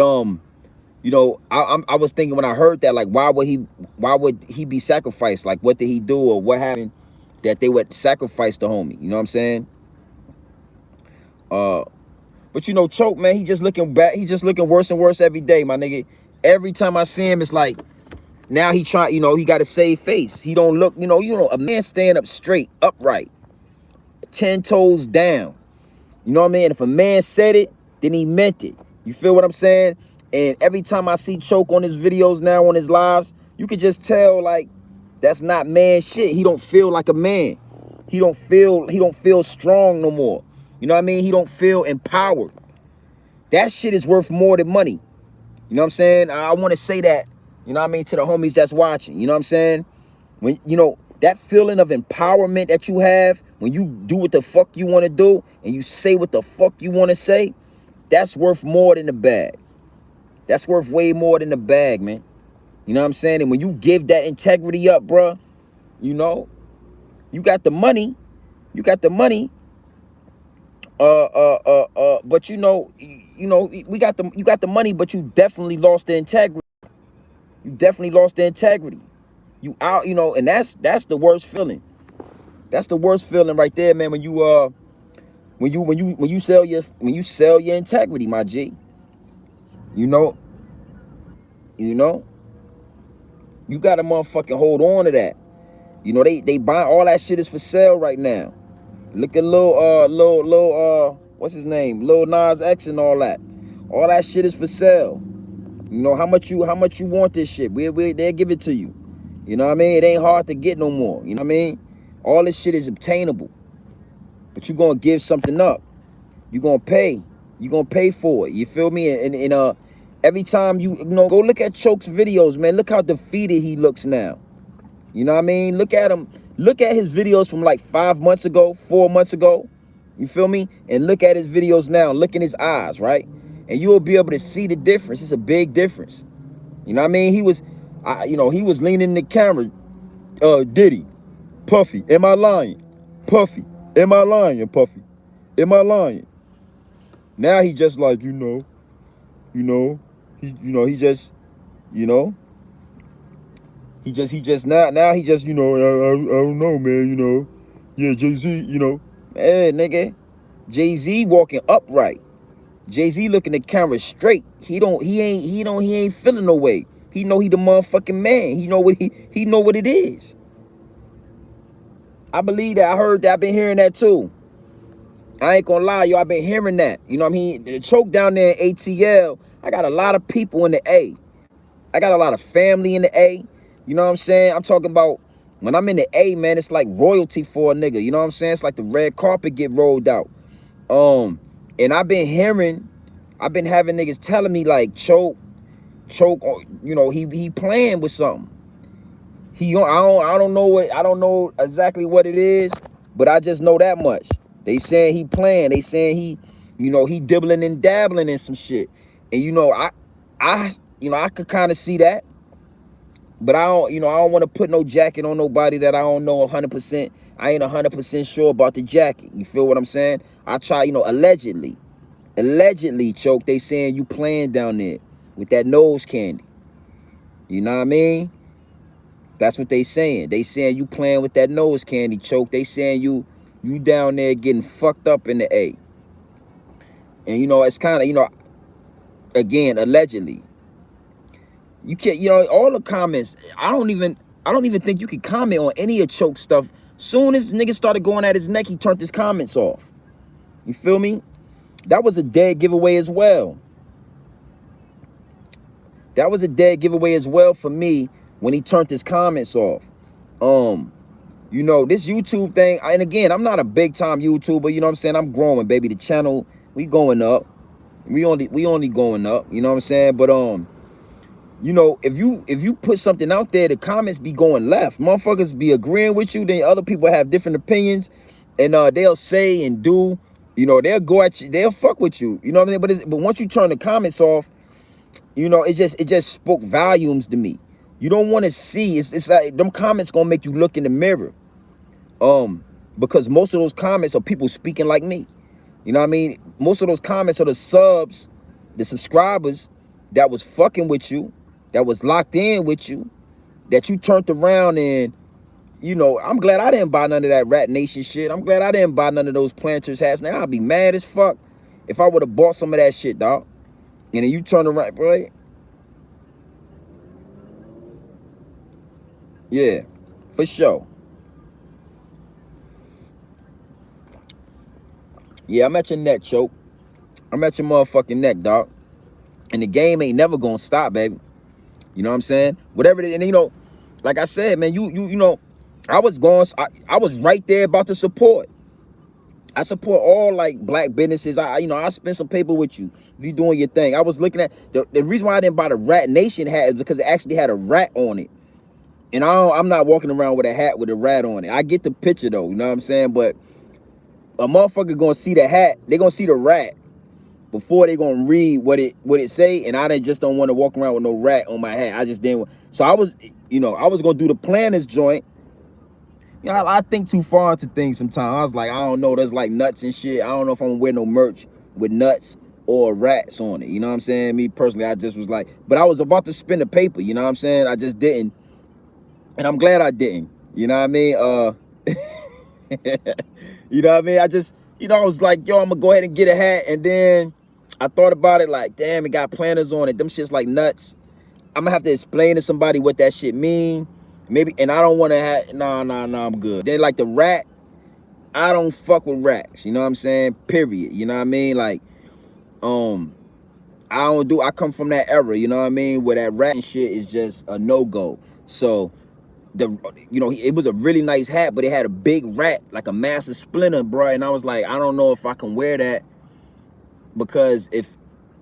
you know, I was thinking when I heard that, like, why would he be sacrificed? Like, what did he do or what happened that they would sacrifice the homie? You know what I'm saying? But you know, Choke, man, he just looking back. He just looking worse and worse every day, my nigga. Every time I see him, it's like, now he trying, you know, he got to save face. He don't look, you know, a man stand up straight, upright, 10 toes down. You know what I mean? If a man said it, then he meant it. You feel what I'm saying? And every time I see Choke on his videos now, on his lives, you can just tell, like, that's not man shit. He don't feel like a man. He don't feel strong no more. You know what I mean? He don't feel empowered. That shit is worth more than money. You know what I'm saying? I want to say that, you know what I mean, to the homies that's watching. You know what I'm saying? When, you know, that feeling of empowerment that you have when you do what the fuck you want to do and you say what the fuck you want to say, that's worth more than the bag. That's worth way more than the bag, man. You know what I'm saying? And when you give that integrity up, bruh, you know, you got the money. You got the money. But we got you got the money, but you definitely lost the integrity. You definitely lost the integrity. You out, and that's the worst feeling. That's the worst feeling right there, man. When you sell your integrity, my G. You know, you know, you gotta motherfucking hold on to that. They buy all that shit is for sale right now. Look at what's his name? Lil Nas X and all that. All that shit is for sale. How much you want this shit? They'll give it to you. You know what I mean? It ain't hard to get no more. You know what I mean? All this shit is obtainable. But you gonna give something up. You gonna pay. You gonna pay for it. You feel me? And every time go look at Choke's videos, man. Look how defeated he looks now. You know what I mean? Look at him. Look at his videos from like 5 months ago, 4 months ago. You feel me? And look at his videos now. Look in his eyes, right? And you'll be able to see the difference. It's a big difference. You know what I mean? He was leaning in the camera. Diddy, Puffy, am I lying? Puffy, am I lying? Puffy, am I lying? Now he just like, he just now he just, I don't know, man, yeah, Jay-Z, hey, nigga, Jay-Z walking upright. Jay-Z looking the camera straight. He ain't feeling no way. He know he the motherfucking man. He know what it is. I believe that. I heard that. I've been hearing that too. I ain't gonna lie, yo. I've been hearing that. You know what I mean? The Choke down there in ATL, I got a lot of people in the A. I got a lot of family in the A. You know what I'm saying? I'm talking about when I'm in the A, man, it's like royalty for a nigga. You know what I'm saying? It's like the red carpet get rolled out. And I've been having niggas telling me like Choke, he playing with something. I don't know exactly what it is, but I just know that much. They saying he playing. They saying he dibbling and dabbling in some shit. And I could kind of see that. But I don't want to put no jacket on nobody that I don't know 100%. I ain't 100% sure about the jacket. You feel what I'm saying? I try, allegedly, Choke, they saying you playing down there with that nose candy. You know what I mean? That's what they saying. They saying you playing with that nose candy, Choke. They saying you down there getting fucked up in the A. And it's kind of, again, allegedly. You can't, all the comments, I don't even think you can comment on any of Choke stuff. Soon as niggas started going at his neck, he turned his comments off. You feel me? That was a dead giveaway as well. That was a dead giveaway as well for me when he turned his comments off. This YouTube thing, and again, I'm not a big time YouTuber, you know what I'm saying? I'm growing, baby. The channel, we going up. We only going up, you know what I'm saying? But if you put something out there, the comments be going left. Motherfuckers be agreeing with you, then other people have different opinions, and they'll say and do, they'll go at you, they'll fuck with you, you know what I mean? But once you turn the comments off, it just spoke volumes to me. You don't want to see, it's like them comments gonna make you look in the mirror. Because most of those comments are people speaking like me. You know what I mean? Most of those comments are the subscribers that was fucking with you, that was locked in with you, that you turned around and, I'm glad I didn't buy none of that Rat Nation shit. I'm glad I didn't buy none of those planters hats. Now I'd be mad as fuck if I would have bought some of that shit, dog. And then you turn around, bro. Yeah, for sure. Yeah, I'm at your neck, Choke. I'm at your motherfucking neck, dog. And the game ain't never gonna stop, baby. You know what I'm saying? Whatever it is, and like I said, man, I was right there about to support. I support all like black businesses. I spent some paper with you if you doing your thing. I was looking at the reason why I didn't buy the Rat Nation hat is because it actually had a rat on it. And I'm not walking around with a hat with a rat on it. I get the picture though, you know what I'm saying? But a motherfucker gonna see the hat, they gonna see the rat before they gonna read what it say. And I just don't want to walk around with no rat on my hat. I just didn't. So I was gonna do the planners joint, You know, I think too far into things sometimes. I was like, I don't know, there's like nuts and shit. I don't know if I'm gonna wear no merch with nuts or rats on it. You know what I'm saying? Me personally, I just was like, but I was about to spin the paper, you know what I'm saying? I just didn't. And I'm glad I didn't. You know what I mean? You know what I mean? I just, you know, I was like, yo, I'm gonna go ahead and get a hat. And then I thought about it like, damn, it got planters on it. Them shit's like nuts. I'm gonna have to explain to somebody what that shit mean. Maybe, and I don't want to have, nah, I'm good. Then like the rat, I don't fuck with rats. You know what I'm saying? Period. You know what I mean? Like, I come from that era, you know what I mean? Where that rat and shit is just a no-go. So, you know, it was a really nice hat, but it had a big rat, like a massive splinter, bro. And I was like, I don't know if I can wear that because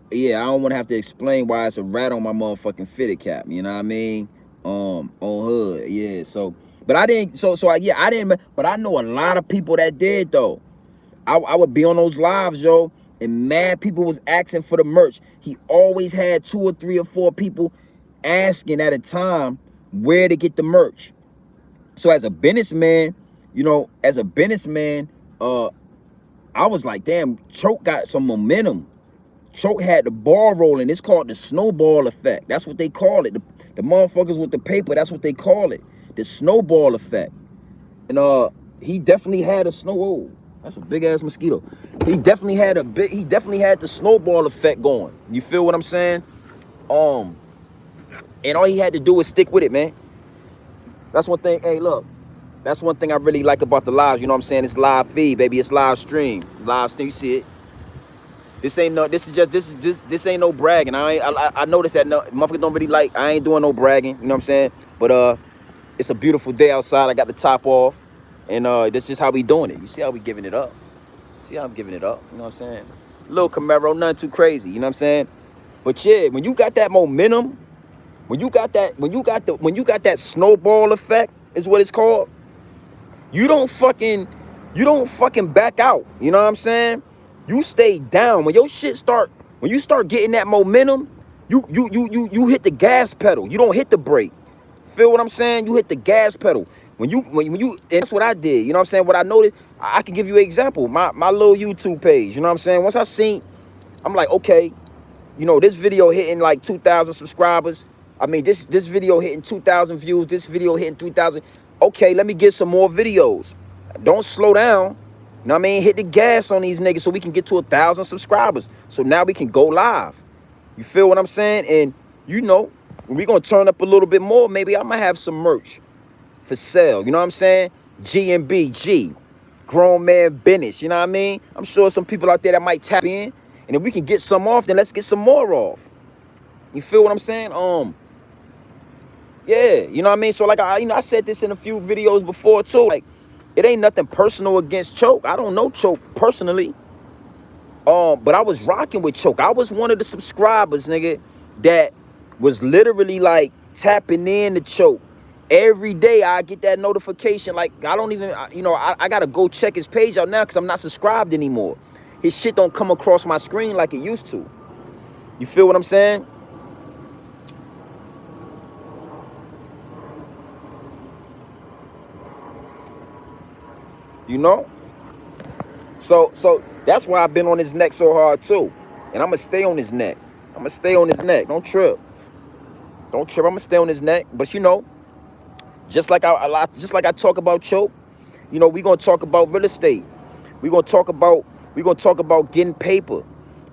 yeah, I don't want to have to explain why it's a rat on my motherfucking fitted cap. You know what I mean? On hood, yeah. So, but I didn't. Yeah, I didn't. But I know a lot of people that did though. I would be on those lives, yo, and mad people was asking for the merch. He always had 2 or 3 or 4 people asking at a time where to get the merch. So as a businessman, you know, I was like, damn, Choke got some momentum. Choke had the ball rolling. It's called the snowball effect. That's what they call it. The motherfuckers with the paper, that's what they call it. The snowball effect. And he definitely had a that's a big ass mosquito. He definitely had the snowball effect going. You feel what I'm saying? And all he had to do was stick with it, man. That's one thing. Hey, look. That's one thing I really like about the lives. You know what I'm saying? It's live feed, baby. It's live stream. Live stream. You see it. This ain't no bragging. I noticed that motherfuckers don't really like. I ain't doing no bragging. You know what I'm saying? But it's a beautiful day outside. I got the top off, and that's just how we doing it. You see how we giving it up? See how I'm giving it up? You know what I'm saying? Little Camaro, nothing too crazy. You know what I'm saying? But yeah, when you got that momentum, when you got that snowball effect, is what it's called. You don't fucking back out. You know what I'm saying? You stay down. When you start getting that momentum, you hit the gas pedal. You don't hit the brake. Feel what I'm saying? You hit the gas pedal. When you and that's what I did. You know what I'm saying? What I noticed, I can give you an example. My little YouTube page, you know what I'm saying? Once I seen, I'm like, okay, you know, this video hitting like 2,000 subscribers. I mean, this video hitting 2,000 views. This video hitting 3,000. Okay, let me get some more videos. Don't slow down. You know what I mean? Hit the gas on these niggas so we can get to 1,000 subscribers. So now we can go live. You feel what I'm saying? And you know, when we gonna turn up a little bit more, maybe I might have some merch for sale. You know what I'm saying? G, grown man business. You know what I mean? I'm sure some people out there that might tap in. And if we can get some off, then let's get some more off. You feel what I'm saying? Yeah, you know what I mean? So like I said this in a few videos before too. Like, it ain't nothing personal against Choke. I don't know Choke personally. But I was rocking with Choke. I was one of the subscribers, nigga, that was literally like tapping in to Choke. Every day I get that notification. Like, I don't even, I gotta go check his page out now because I'm not subscribed anymore. His shit don't come across my screen like it used to. You feel what I'm saying? You know? So that's why I've been on his neck so hard too. And I'm gonna stay on his neck. Don't trip. I'm gonna stay on his neck. But you know, just like I talk about Choke, you know, we gonna talk about real estate. We gonna talk about getting paper.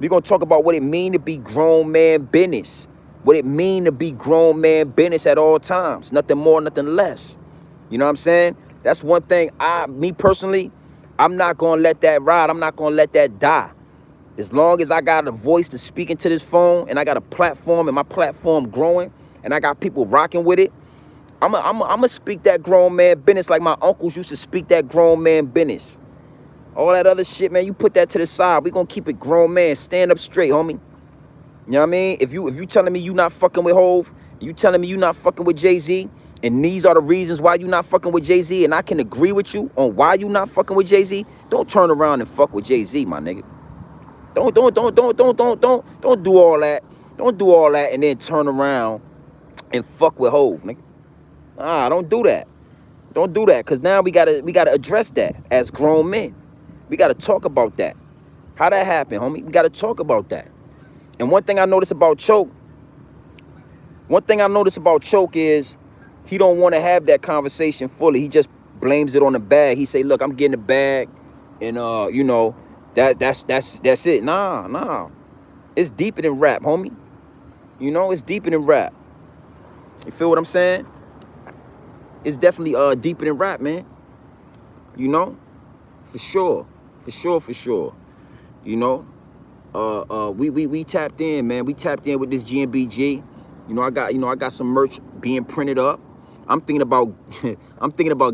We gonna talk about what it mean to be grown man business. What it mean to be grown man business at all times. Nothing more, nothing less. You know what I'm saying? That's one thing me personally, I'm not gonna let that ride. I'm not gonna let that die. As long as I got a voice to speak into this phone and I got a platform and my platform growing and I got people rocking with it, I'm gonna speak that grown man business like my uncles used to speak that grown man business. All that other shit, man, you put that to the side. We gonna keep it grown man. Stand up straight, homie. You know what I mean? If you telling me you not fucking with Hov, you telling me you not fucking with Jay-Z, and these are the reasons why you not fucking with Jay-Z, and I can agree with you on why you not fucking with Jay-Z, don't turn around and fuck with Jay-Z, my nigga. Don't do all that. Don't do all that and then turn around and fuck with Hov, nigga. Don't do that. Don't do that, because now we gotta address that as grown men. We gotta talk about that. How that happened, homie? We gotta talk about that. And one thing I noticed about Choke is he don't want to have that conversation fully. He just blames it on the bag. He say, look, I'm getting the bag, and you know, that's it. Nah. It's deeper than rap, homie. You know, it's deeper than rap. You feel what I'm saying? It's definitely deeper than rap, man. You know? For sure. You know? We tapped in, man. We tapped in with this GMBG. You know, I got some merch being printed up. I'm thinking about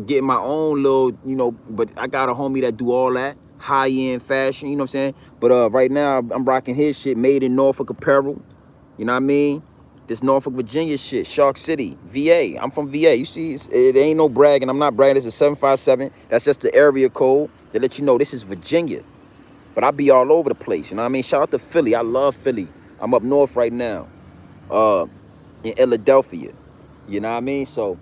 getting my own little, you know, but I got a homie that do all that high-end fashion, you know what I'm saying? But right now I'm rocking his shit, made in Norfolk apparel. You know what I mean? This Norfolk, Virginia shit, Shark City, VA. I'm from VA. You see, it ain't no bragging. I'm not bragging. This is 757. That's just the area code to let you know this is Virginia. But I be all over the place. You know what I mean? Shout out to Philly. I love Philly. I'm up north right now, in Philadelphia. You know what I mean? So,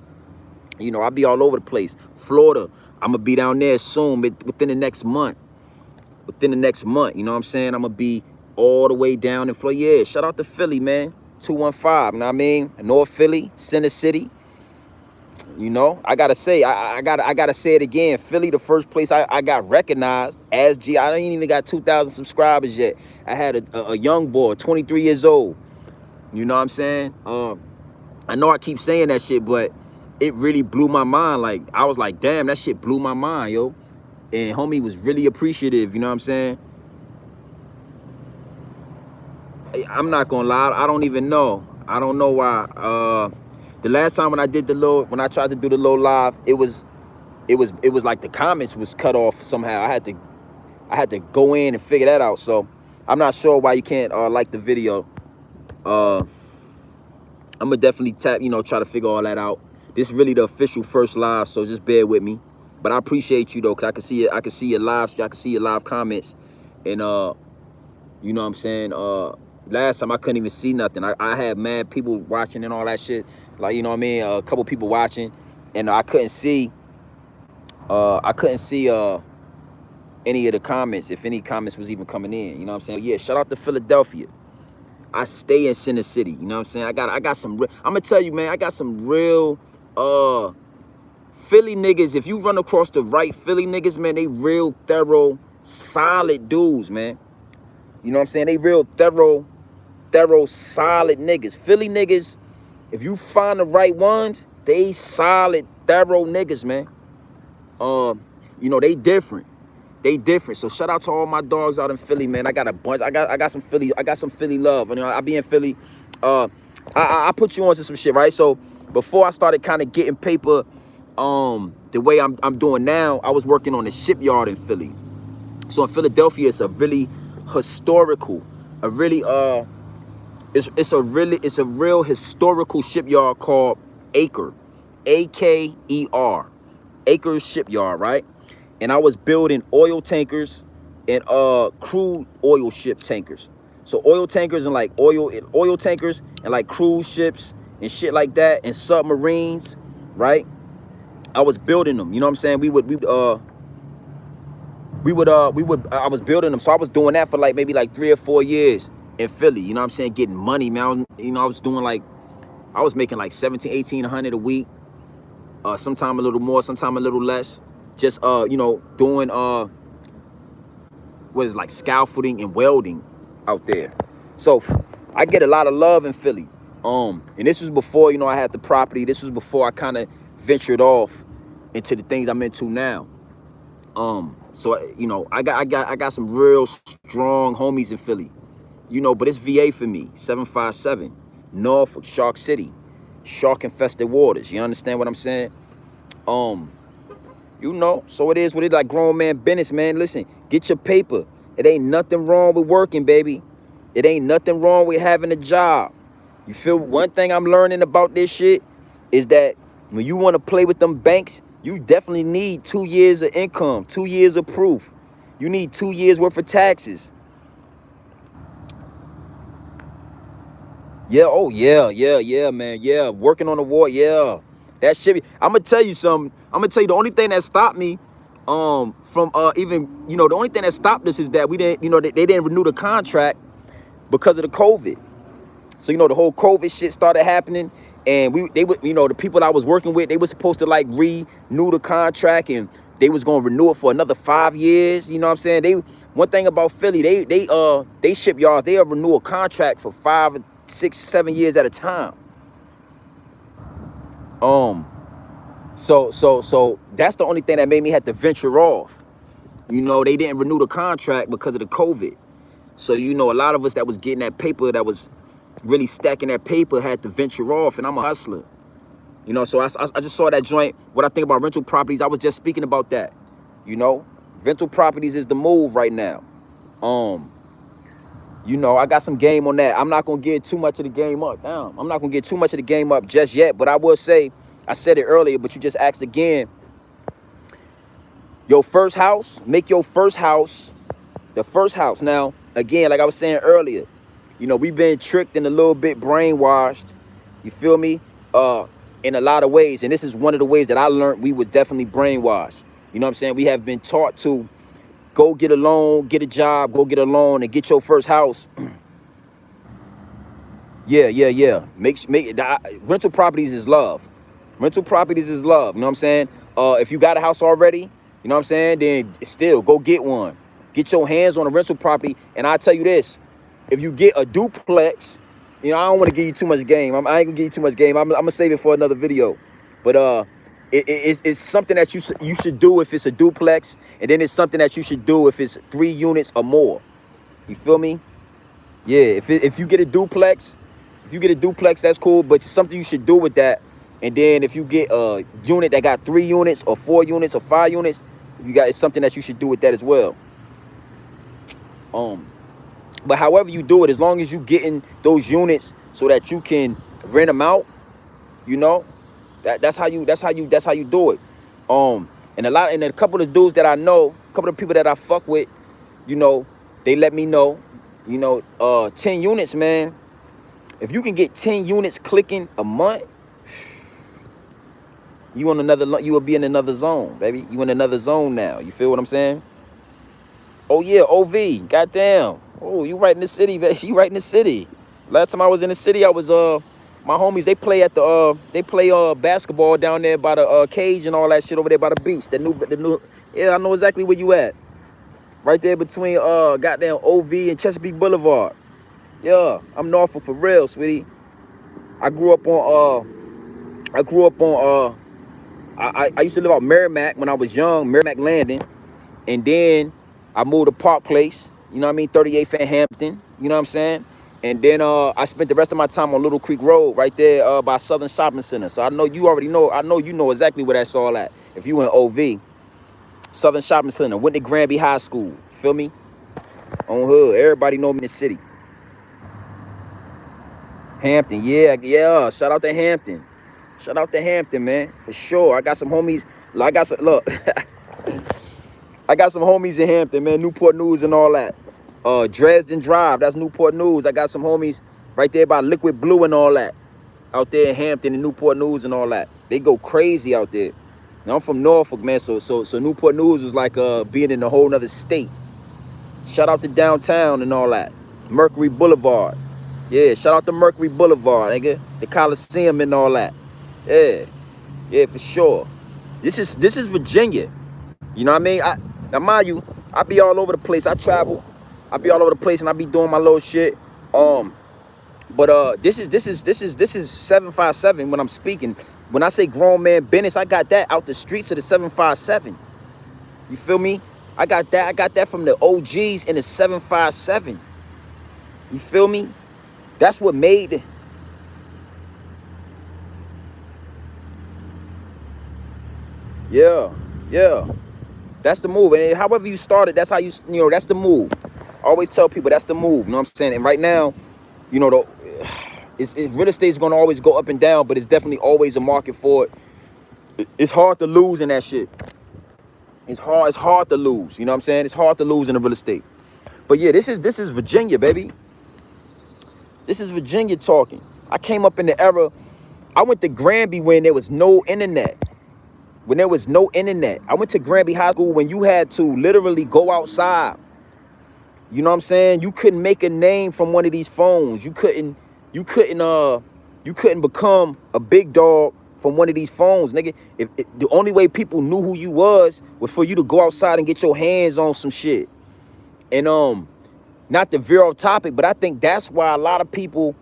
you know, I be all over the place. Florida, I'm gonna be down there soon, within the next month. You know what I'm saying? I'm gonna be all the way down in Florida. Yeah, shout out to Philly, man. 215, you know what I mean? North Philly, Center City. You know, I gotta say, I gotta say it again. Philly, the first place I got recognized as G. I ain't even got 2,000 subscribers yet. I had a young boy, 23 years old. You know what I'm saying? I know I keep saying that shit, but it really blew my mind. Like, I was like, damn, that shit blew my mind, yo. And homie was really appreciative, you know what I'm saying? I'm not gonna lie, I don't even know. I don't know why. The last time when I tried to do the little live, it was like the comments was cut off somehow. I had to go in and figure that out. So I'm not sure why you can't like the video. I'm gonna definitely try to figure all that out. This is really the official first live, so just bear with me. But I appreciate you though, cause I can see it. I can see your live. I can see your live comments, and you know what I'm saying. Last time I couldn't even see nothing. I had mad people watching and all that shit. Like, you know what I mean. A couple people watching, and I couldn't see. Any of the comments, if any comments was even coming in. You know what I'm saying. Yeah. Shout out to Philadelphia. I stay in Center City. You know what I'm saying. I got some. I'm gonna tell you, man. I got some real Philly niggas. If you run across the right Philly niggas, man, they real thorough, solid dudes, man. You know what I'm saying? They real thorough, solid niggas. Philly niggas, if you find the right ones, they solid, thorough niggas, man. You know, they different. So shout out to all my dogs out in Philly, man. I got a bunch. I got some Philly love. You know, I be in Philly. I put you on to some shit, right? So before I started kind of getting paper, the way I'm doing now, I was working on a shipyard in Philly. So in Philadelphia, it's a really historical, it's a real historical shipyard called Acre, Aker, Acre Shipyard, right? And I was building oil tankers and crude oil ship tankers. So oil tankers and like oil tankers and like cruise ships and shit like that, and submarines, right? I was building them. You know what I'm saying? I was building them. So I was doing that for like maybe like 3 or 4 years in Philly. You know what I'm saying? Getting money, man. I was doing like, I was making like 17, 1800 a week. Sometime a little more, sometime a little less. Just you know, doing what is like scaffolding and welding out there. So I get a lot of love in Philly. And this was before, you know, I had the property. This was before I kind of ventured off into the things I'm into now. So you know, I got some real strong homies in Philly. You know, but it's VA for me. 757, Norfolk, Shark City, shark infested waters. You understand what I'm saying? You know, so it is what it like grown man business, man. Listen, get your paper. It ain't nothing wrong with working, baby. It ain't nothing wrong with having a job. You feel? One thing I'm learning about this shit is that when you want to play with them banks, you definitely need 2 years of income, 2 years of proof. You need 2 years worth of taxes. Yeah, oh yeah, man, yeah. Working on the ward, yeah. That shit. I'm gonna tell you something. I'm gonna tell you the only thing that stopped me, from even, the only thing that stopped us is that we didn't, they didn't renew the contract because of the COVID. So the whole COVID shit started happening, and they would, the people I was working with, they were supposed to like renew the contract, and they was gonna renew it for another 5 years. You know what I'm saying? One thing about Philly, they shipyards, they'll renew a contract for 5, 6, 7 years at a time. So that's the only thing that made me have to venture off. They didn't renew the contract because of the COVID. So, a lot of us that was getting that paper, that was really stacking that paper, had to venture off, and I'm a hustler. So I just saw that joint. What I think about rental properties, I was just speaking about that. Rental properties is the move right now. I got some game on that. I'm not gonna get too much of the game up. I'm not gonna get too much of the game up just yet, but I will say, I said it earlier, but you just asked again. Your first house, make your first house the first house. Now, again, like I was saying earlier, we've been tricked and a little bit brainwashed, you feel me, in a lot of ways. And this is one of the ways that I learned we were definitely brainwashed. You know what I'm saying? We have been taught to go get a loan, get a job, go get a loan, and get your first house. Yeah. Rental properties is love. Rental properties is love. You know what I'm saying? If you got a house already, you know what I'm saying, then still go get one. Get your hands on a rental property. And I'll tell you this, if you get a duplex, I don't want to give you too much game. I ain't gonna give you too much game. I'm gonna save it for another video. But it's something that you should do if it's a duplex, and then it's something that you should do if it's 3 units or more. You feel me? Yeah. If you get a duplex, that's cool. But it's something you should do with that. And then if you get a unit that got 3 units or 4 units or 5 units, it's something that you should do with that as well. But however you do it, as long as you getting those units so that you can rent them out, that's how you do it. And a couple of dudes that I know, a couple of people that I fuck with, they let me know, 10 units, man. If you can get 10 units clicking a month, you will be in another zone, baby. You in another zone now. You feel what I'm saying? Oh yeah, OV, goddamn. Oh, you right in the city, baby. You right in the city. Last time I was in the city, I was my homies, they play basketball down there by the cage and all that shit over there by the beach. The new yeah, I know exactly where you at. Right there between goddamn OV and Chesapeake Boulevard. Yeah, I'm Norfolk for real, sweetie. I grew up on I used to live out Merrimack when I was young, Merrimack Landing, and then I moved to Park Place, 38th and Hampton, you know what I'm saying? And then I spent the rest of my time on Little Creek Road, right there by Southern Shopping Center. So I know you know exactly where that's all at. If you in OV, Southern Shopping Center, went to Granby High School, you feel me? On hood, everybody know me in the city. Hampton, yeah, shout out to Hampton. Shout out to Hampton, man, for sure. I got some homies, I got some homies in Hampton, man, Newport News and all that. Dresden Drive, that's Newport News. I got some homies right there by Liquid Blue and all that. Out there in Hampton and Newport News and all that. They go crazy out there. Now I'm from Norfolk, man, so Newport News was like being in a whole nother state. Shout out to downtown and all that. Mercury Boulevard. Yeah, shout out to Mercury Boulevard, nigga. The Coliseum and all that. Yeah, for sure. This is Virginia. You know what I mean? Now mind you, I be all over the place. I travel. I be all over the place and I be doing my little shit. But this is 757 when I'm speaking. When I say grown man business, I got that out the streets of the 757. You feel me? I got that from the OGs in the 757. You feel me? That's what made it. Yeah. That's the move. And however you started, that's how that's the move. I always tell people that's the move. You know what I'm saying? And right now, real estate is going to always go up and down, but it's definitely always a market for it. It's hard to lose in that shit. It's hard to lose. You know what I'm saying? It's hard to lose in the real estate. But yeah, this is Virginia, baby. This is Virginia talking. I came up in the era. I went to Granby when there was no internet. When there was no internet. I went to Granby High School when you had to literally go outside. You know what I'm saying? You couldn't make a name from one of these phones. You couldn't become a big dog from one of these phones, nigga. If the only way people knew who you was for you to go outside and get your hands on some shit. And not to veer off topic, but I think that's why a lot of people,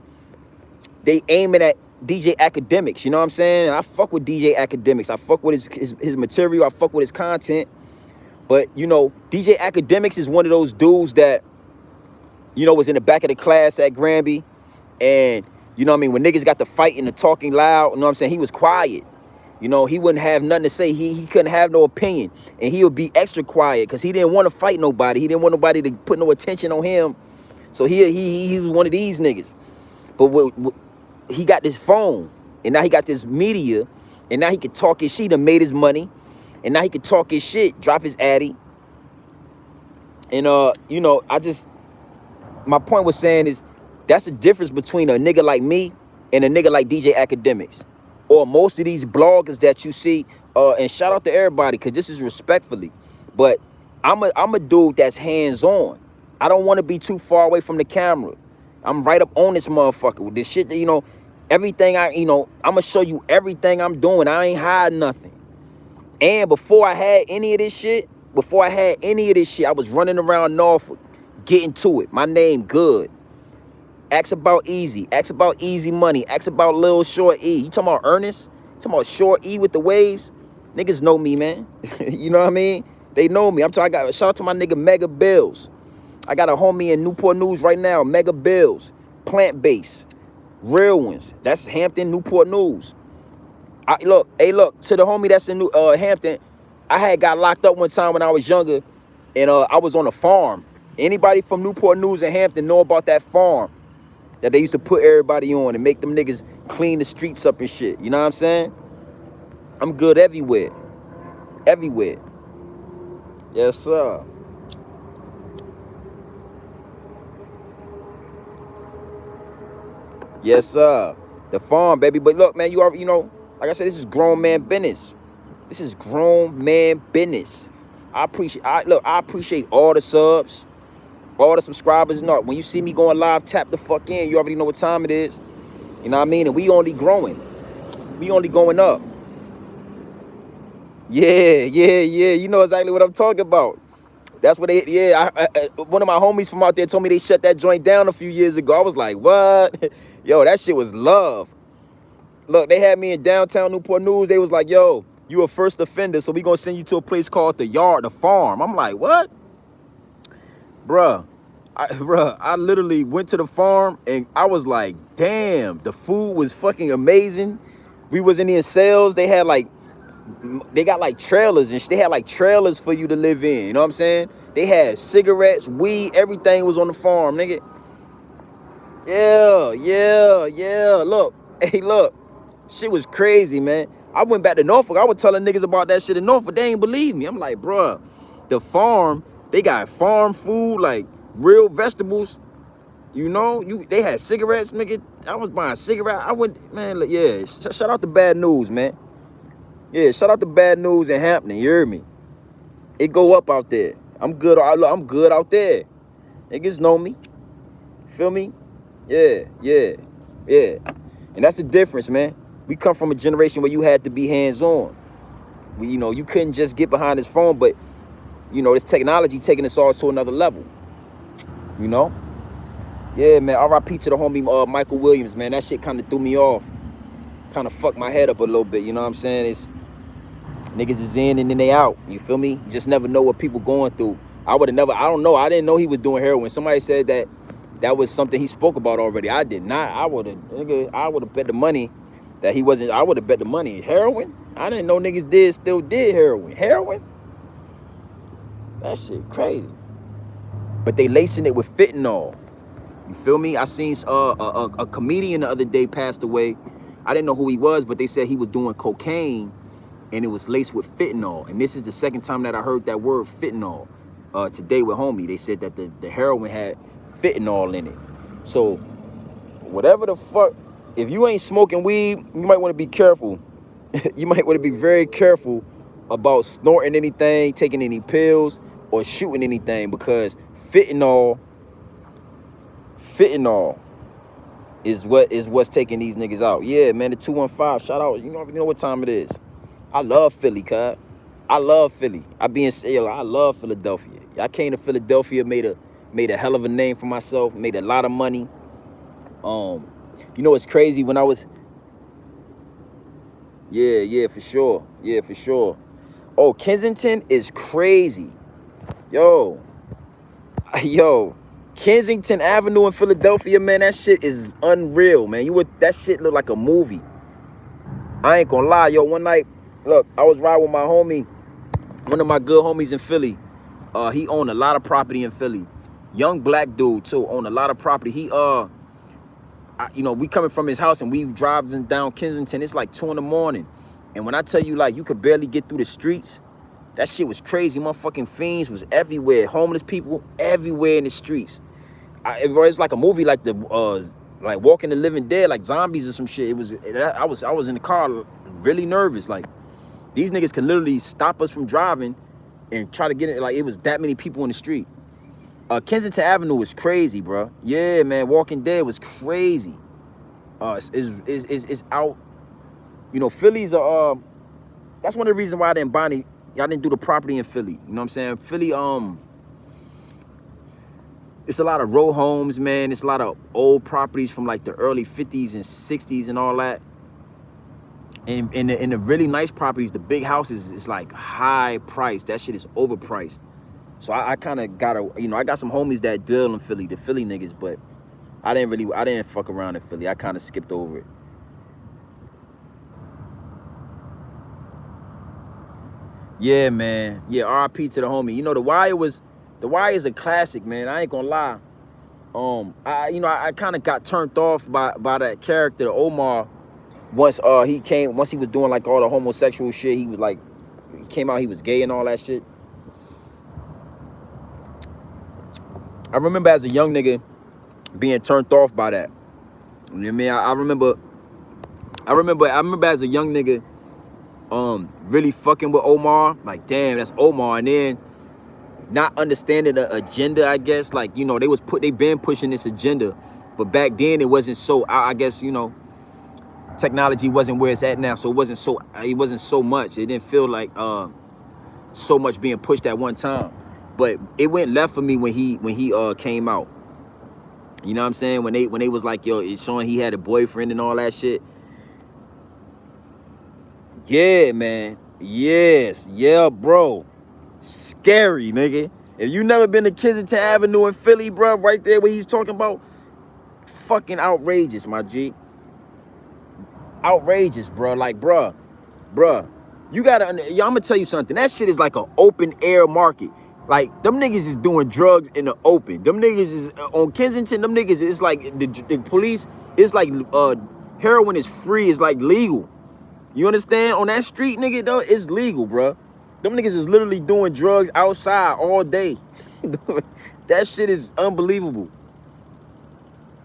they aiming at DJ Akademiks. You know what I'm saying? I fuck with DJ Akademiks. I fuck with his material. I fuck with his content. But, you know, DJ Akademiks is one of those dudes that, you know, was in the back of the class at Granby. And, you know what I mean, when niggas got to fighting and talking loud, you know what I'm saying, he was quiet. You know, he wouldn't have nothing to say. He couldn't have no opinion. And he would be extra quiet because he didn't want to fight nobody. He didn't want nobody to put no attention on him. So he was one of these niggas. But he got this phone, and now he got this media, and now he could talk his shit. He done made his money, and now he could talk his shit, drop his Addy. And, you know, my point was saying is, that's the difference between a nigga like me and a nigga like DJ Akademiks. Or most of these bloggers that you see, and shout out to everybody, because this is respectfully. But I'm a dude that's hands-on. I don't want to be too far away from the camera. I'm right up on this motherfucker with this shit that, you know, everything I'm going to show you everything I'm doing. I ain't hiding nothing. And before I had any of this shit, I was running around Norfolk, getting to it. My name good. Ask about Easy. Ask about Easy Money. Ask about Lil Short E. You talking about Ernest? You talking about Short E with the waves? Niggas know me, man. You know what I mean? They know me. Shout out to my nigga Mega Bills. I got a homie in Newport News right now, Mega Bills. Plant-based. Real ones. That's Hampton, Newport News. Look, to the homie that's in Hampton, I had got locked up one time when I was younger, and I was on a farm. Anybody from Newport News and Hampton know about that farm that they used to put everybody on and make them niggas clean the streets up and shit. You know what I'm saying? I'm good everywhere. Everywhere. Yes, sir. Yes, sir. The farm, baby. But look, man, you already, you know, like I said, this is grown man business. This is grown man business. I appreciate all the subs, all the subscribers. No, when you see me going live, tap the fuck in. You already know what time it is. You know what I mean? And we only growing. We only going up. Yeah. You know exactly what I'm talking about. That's what one of my homies from out there told me they shut that joint down a few years ago. I was like, what? Yo, that shit was love. Look, they had me in downtown Newport News. They was like, yo, you a first offender, so we gonna send you to a place called the Yard, the farm. I'm like, what? Bruh, I literally went to the farm and I was like, damn, the food was fucking amazing. We was in sales. They got like trailers and they had like trailers for you to live in. You know what I'm saying? They had cigarettes, weed, everything was on the farm, nigga. Yeah. Look, hey, look. Shit was crazy, man. I went back to Norfolk. I was telling niggas about that shit in Norfolk. They ain't believe me. I'm like, bruh, the farm, they got farm food, like real vegetables. You know, they had cigarettes, nigga. I was buying cigarettes. I went, man, like, yeah. Shout out to Bad News, man. Yeah, shout out to Bad News in Hampton. You hear me? It go up out there. I'm good out there. Niggas know me. Feel me? Yeah. And that's the difference, man. We come from a generation where you had to be hands-on. You know, you couldn't just get behind this phone, but, you know, this technology taking us all to another level. You know? Yeah, man, RIP to the homie Michael Williams, man. That shit kind of threw me off. Kind of fucked my head up a little bit, you know what I'm saying? It's niggas is in and then they out. You feel me? You just never know what people going through. I don't know. I didn't know he was doing heroin. Somebody said that was something he spoke about already. I did not. I would have bet the money that he wasn't. I would have bet the money. Heroin? I didn't know niggas still did heroin. Heroin? That shit crazy. But they lacing it with fentanyl. You feel me? I seen a comedian the other day passed away. I didn't know who he was, but they said he was doing cocaine and it was laced with fentanyl. And this is the second time that I heard that word fentanyl today with homie. They said that the heroin had fentanyl in it. So whatever the fuck if you ain't smoking weed, you might want to be careful. You might want to be very careful about snorting anything, taking any pills, or shooting anything, because fentanyl is what's taking these niggas out. Yeah, man, the 215, shout out. You know what time it is. I love Philly, cuz. I love Philly. I love Philadelphia. I came to Philadelphia, made a hell of a name for myself, made a lot of money. You know what's crazy? When I was, yeah, for sure. Oh, Kensington is crazy. Yo, Kensington Avenue in Philadelphia, man, that shit is unreal, man. That shit look like a movie. I ain't gonna lie, yo. One night, look, I was riding with my homie, one of my good homies in Philly. He owned a lot of property in Philly. Young black dude too, owned a lot of property. We coming from his house and we driving down Kensington. It's like 2 in the morning, and when I tell you, like, you could barely get through the streets, that shit was crazy. Motherfucking fiends was everywhere. Homeless people everywhere in the streets. It was like a movie, like like Walking the Living Dead, like zombies or some shit. I was in the car really nervous. Like, these niggas could literally stop us from driving and try to get it. Like, it was that many people in the street. Kensington Avenue was crazy, bro. Yeah, man, Walking Dead was crazy. It's out. You know, Philly's that's one of the reasons why I didn't do the property in Philly. You know what I'm saying? Philly, it's a lot of row homes, man. It's a lot of old properties from like the early 50s and 60s and all that. And in the really nice properties, the big houses, it's like high priced. That shit is overpriced. So I kind of I got some homies that deal in Philly, the Philly niggas, but I didn't fuck around in Philly. I kind of skipped over it. Yeah, man. Yeah, RIP to the homie. You know, The Wire is a classic, man. I ain't gonna lie. I kind of got turned off by that character, Omar. Once he was doing like all the homosexual shit, he came out, he was gay and all that shit. I remember as a young nigga being turned off by that. You know what I mean? I remember as a young nigga really fucking with Omar, like, damn, that's Omar, and then not understanding the agenda, I guess. Like, you know, they been pushing this agenda, but back then it wasn't so, I guess, you know, technology wasn't where it's at now, so it wasn't so much. It didn't feel like so much being pushed at one time. But it went left for me when he came out. You know what I'm saying? When they was like, yo, it's showing he had a boyfriend and all that shit. Yeah, man. Yes. Yeah, bro. Scary, nigga. If you never been to Kensington Avenue in Philly, bro, right there where he's talking about, fucking outrageous, my G. Outrageous, bro. Like, bro. You gotta, I'm gonna tell you something. That shit is like an open air market. Like, them niggas is doing drugs in the open. Them niggas is on Kensington. Them niggas, it's like the police. It's like heroin is free. It's like legal. You understand? On that street, nigga, though, it's legal, bro. Them niggas is literally doing drugs outside all day. That shit is unbelievable.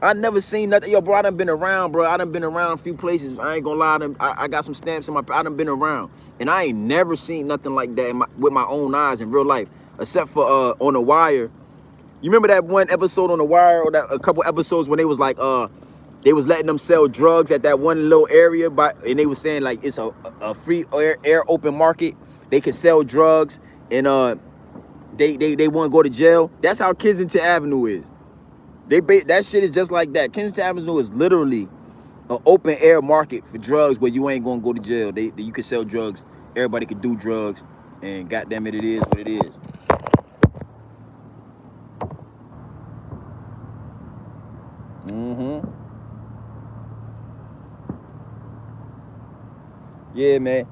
I never seen nothing. Yo, bro, I done been around, bro. I done been around a few places. I ain't gonna lie. I got some stamps in I done been around. And I ain't never seen nothing like that with my own eyes in real life. Except for on The Wire. You remember that one episode on The Wire, or a couple episodes when they was like, they was letting them sell drugs at that one little area, and they was saying like it's a free air open market. They could sell drugs, and they won't go to jail. That's how Kensington Avenue is. That shit is just like that. Kensington Avenue is literally an open air market for drugs where you ain't gonna go to jail. You can sell drugs. Everybody can do drugs, and goddamn it is what it is. Yeah, man.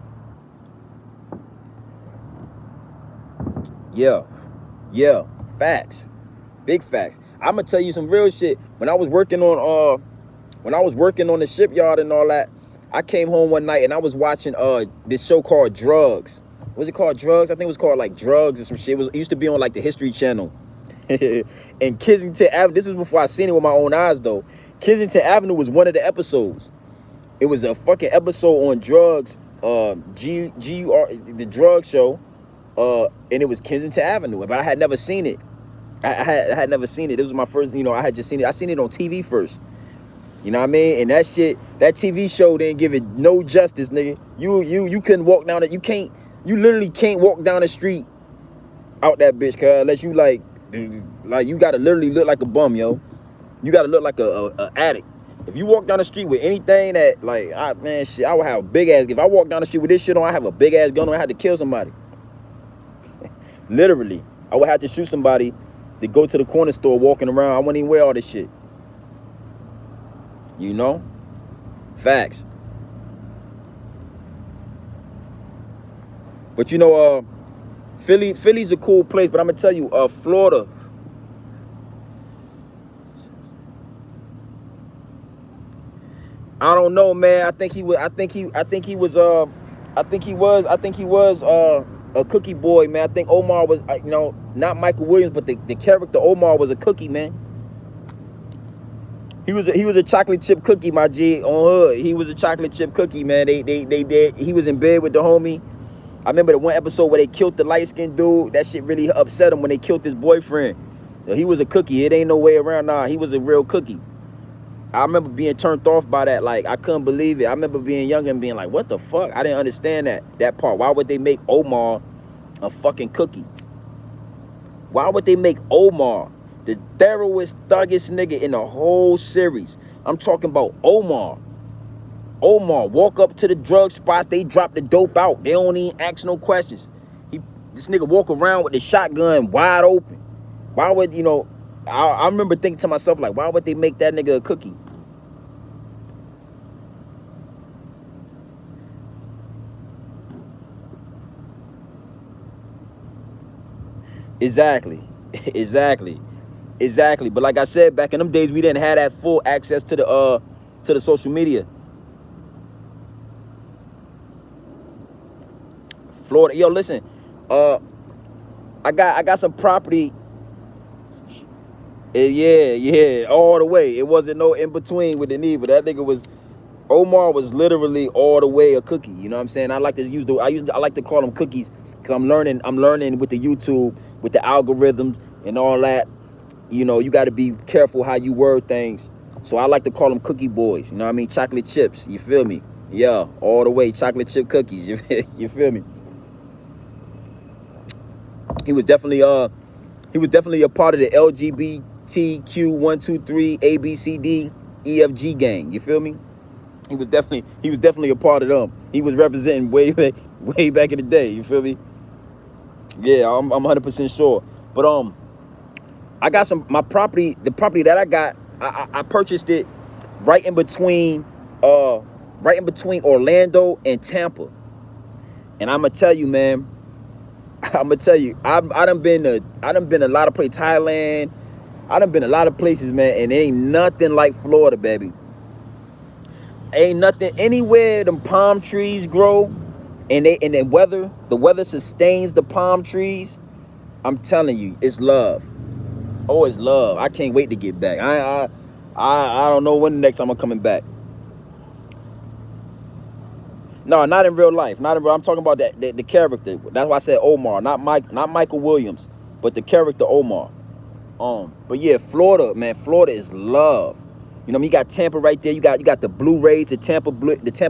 Yeah. Facts. Big facts. I'm gonna tell you some real shit. When I was working on the shipyard and all that, I came home one night and I was watching this show called Drugs. Was it called Drugs? I think it was called like Drugs or some shit. It used to be on like the History Channel. And Kensington Avenue, this was before I seen it with my own eyes though. Kensington Avenue was one of the episodes. It was a fucking episode on drugs, GUR, the drug show, and it was Kensington Avenue, but I had never seen it. I had never seen it. This was my first, I had just seen it. I seen it on TV first. You know what I mean? And that shit, that TV show didn't give it no justice, nigga. You couldn't walk down it. You literally can't walk down the street out that bitch, cuz, unless you like you gotta literally look like a bum, yo. You gotta look like a addict. If you walk down the street with anything that, like, man, shit, I would have a big ass. If I walk down the street with this shit on, I have a big ass gun on, I had to kill somebody. Literally. I would have to shoot somebody to go to the corner store walking around. I wouldn't even wear all this shit. You know? Facts. But you know, Philly's a cool place, but I'm gonna tell you, Florida. I don't know, man. I think he was a cookie boy, man. I think Omar was, not Michael Williams, but the character Omar was a cookie, man. He was a chocolate chip cookie, my G, on hood. He was a chocolate chip cookie, man. They did. He was in bed with the homie. I remember the one episode where they killed the light-skinned dude. That shit really upset him when they killed his boyfriend. He was a cookie. It ain't no way around. Nah, he was a real cookie. I remember being turned off by that. Like, I couldn't believe it. I remember being young and being like, what the fuck? I didn't understand that part. Why would they make Omar a fucking cookie? Why would they make Omar the thoroughest, thuggest nigga in the whole series? I'm talking about Omar. Omar walk up to the drug spots. They drop the dope out. They don't even ask no questions. This nigga walk around with the shotgun wide open. Why would, I remember thinking to myself, like, why would they make that nigga a cookie? Exactly. Exactly. But like I said, back in them days, we didn't have that full access to the social media. Florida, yo, listen, I got some property. Yeah, all the way. It wasn't no in between with the need, but that nigga Omar was literally all the way a cookie. You know what I'm saying? I like to call them cookies because I'm learning with the YouTube, with the algorithms and all that. You got to be careful how you word things. So I like to call them cookie boys. You know what I mean? Chocolate chips. You feel me? Yeah, all the way. Chocolate chip cookies. You feel me? He was definitely a part of the LGBTQ 1, 2, 3 ABCD EFG gang. You feel me? He was definitely a part of them. He was representing way back in the day. You feel me? Yeah, I'm 100% sure. But I got the property that I got. I purchased it right in between Orlando and Tampa. And I'm gonna tell you, man. I done been a lot of places, Thailand. I done been a lot of places, man, and ain't nothing like Florida, baby. Ain't nothing anywhere them palm trees grow, and the weather sustains the palm trees. I'm telling you, it's love. Oh, it's love. I can't wait to get back. I don't know when the next time I'm coming back. No, not in real life. I'm talking about the character. That's why I said Omar, not Michael Williams, but the character Omar. But yeah, Florida, man. Florida is love. You got Tampa right there. You got the Blue Rays, the Tampa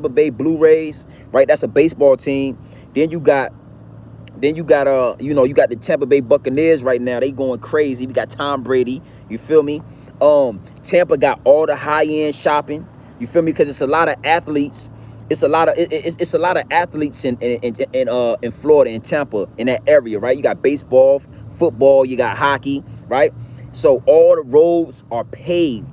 Bay Blue Rays, right? That's a baseball team. Then you got the Tampa Bay Buccaneers right now. They going crazy. We got Tom Brady. You feel me? Tampa got all the high-end shopping. You feel me? Because it's a lot of athletes. It's a lot of athletes in Florida, in Tampa, in that area, right? You got baseball, football, you got hockey, right? So all the roads are paved.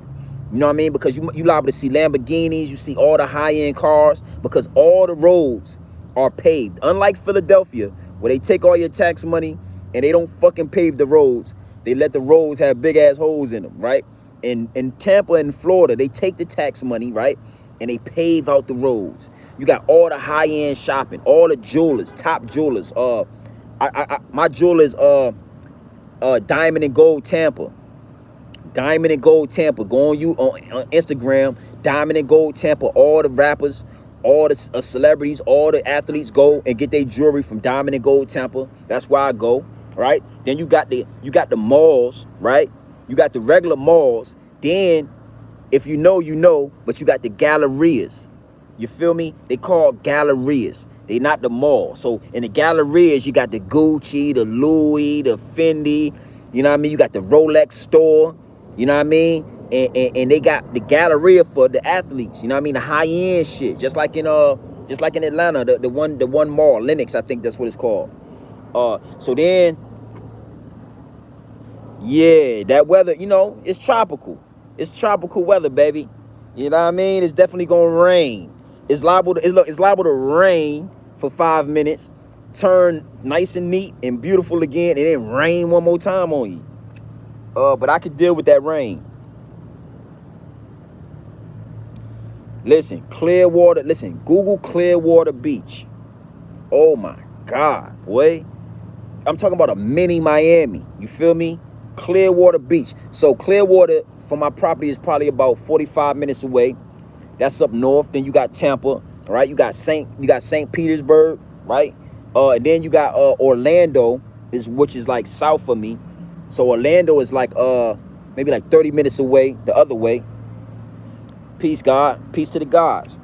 You know what I mean? Because you liable to see Lamborghinis, you see all the high-end cars, because all the roads are paved. Unlike Philadelphia, where they take all your tax money and they don't fucking pave the roads. They let the roads have big ass holes in them, right? In Tampa and Florida, they take the tax money, right? And they pave out the roads. You got all the high-end shopping, all the jewelers, top jewelers. My jeweler is Diamond and Gold Tampa. Diamond and Gold Tampa. Go on on Instagram. Diamond and Gold Tampa. All the rappers, all the celebrities, all the athletes go and get their jewelry from Diamond and Gold Tampa. That's where I go. Right. Then you got the malls. Right. You got the regular malls. Then, if you know, but you got the gallerias. You feel me? They call gallerias. They not the mall. So in the gallerias, you got the Gucci, the Louis, the Fendi. You know what I mean? You got the Rolex store. You know what I mean? And they got the galleria for the athletes. You know what I mean? The high end shit. Just like in Atlanta, the one mall, Lenox, I think that's what it's called. So then, yeah, that weather, you know, it's tropical. It's tropical weather, baby. You know what I mean? It's definitely gonna rain. It's liable to rain for 5 minutes, turn nice and neat and beautiful again, and then rain one more time on you. But I could deal with that rain. Listen, Clearwater. Listen, Google Clearwater Beach. Oh my God, boy. I'm talking about a mini Miami. You feel me? Clearwater Beach. So Clearwater from my property is probably about 45 minutes away. That's up north. Then you got Tampa, right? You got St. Petersburg, right? And then you got Orlando, which is like south of me. So Orlando is like maybe like 30 minutes away the other way. Peace, God. Peace to the gods,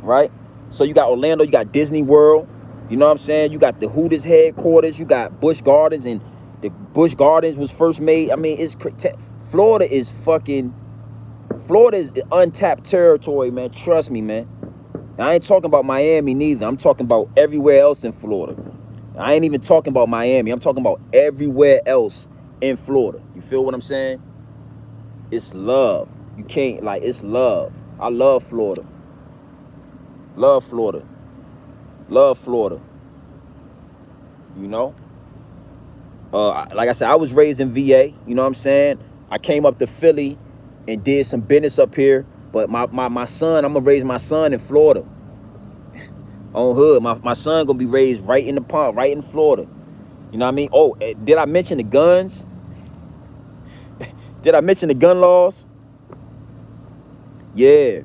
right? So you got Orlando, you got Disney World. You know what I'm saying? You got the Hooters headquarters. You got Busch Gardens, and the Busch Gardens was first made. I mean, Florida is untapped territory, man. Trust me, man. I ain't talking about Miami neither. I'm talking about everywhere else in Florida. I ain't even talking about Miami. I'm talking about everywhere else in Florida. You feel what I'm saying? It's love. You can't, like, it's love. I love Florida. Love Florida. Love Florida. You know? Like I said, I was raised in VA. You know what I'm saying? I came up to Philly and did some business up here. But my son, I'm going to raise my son in Florida. On hood. My son going to be raised right in the pond, right in Florida. You know what I mean? Oh, did I mention the guns? Did I mention the gun laws? Yeah.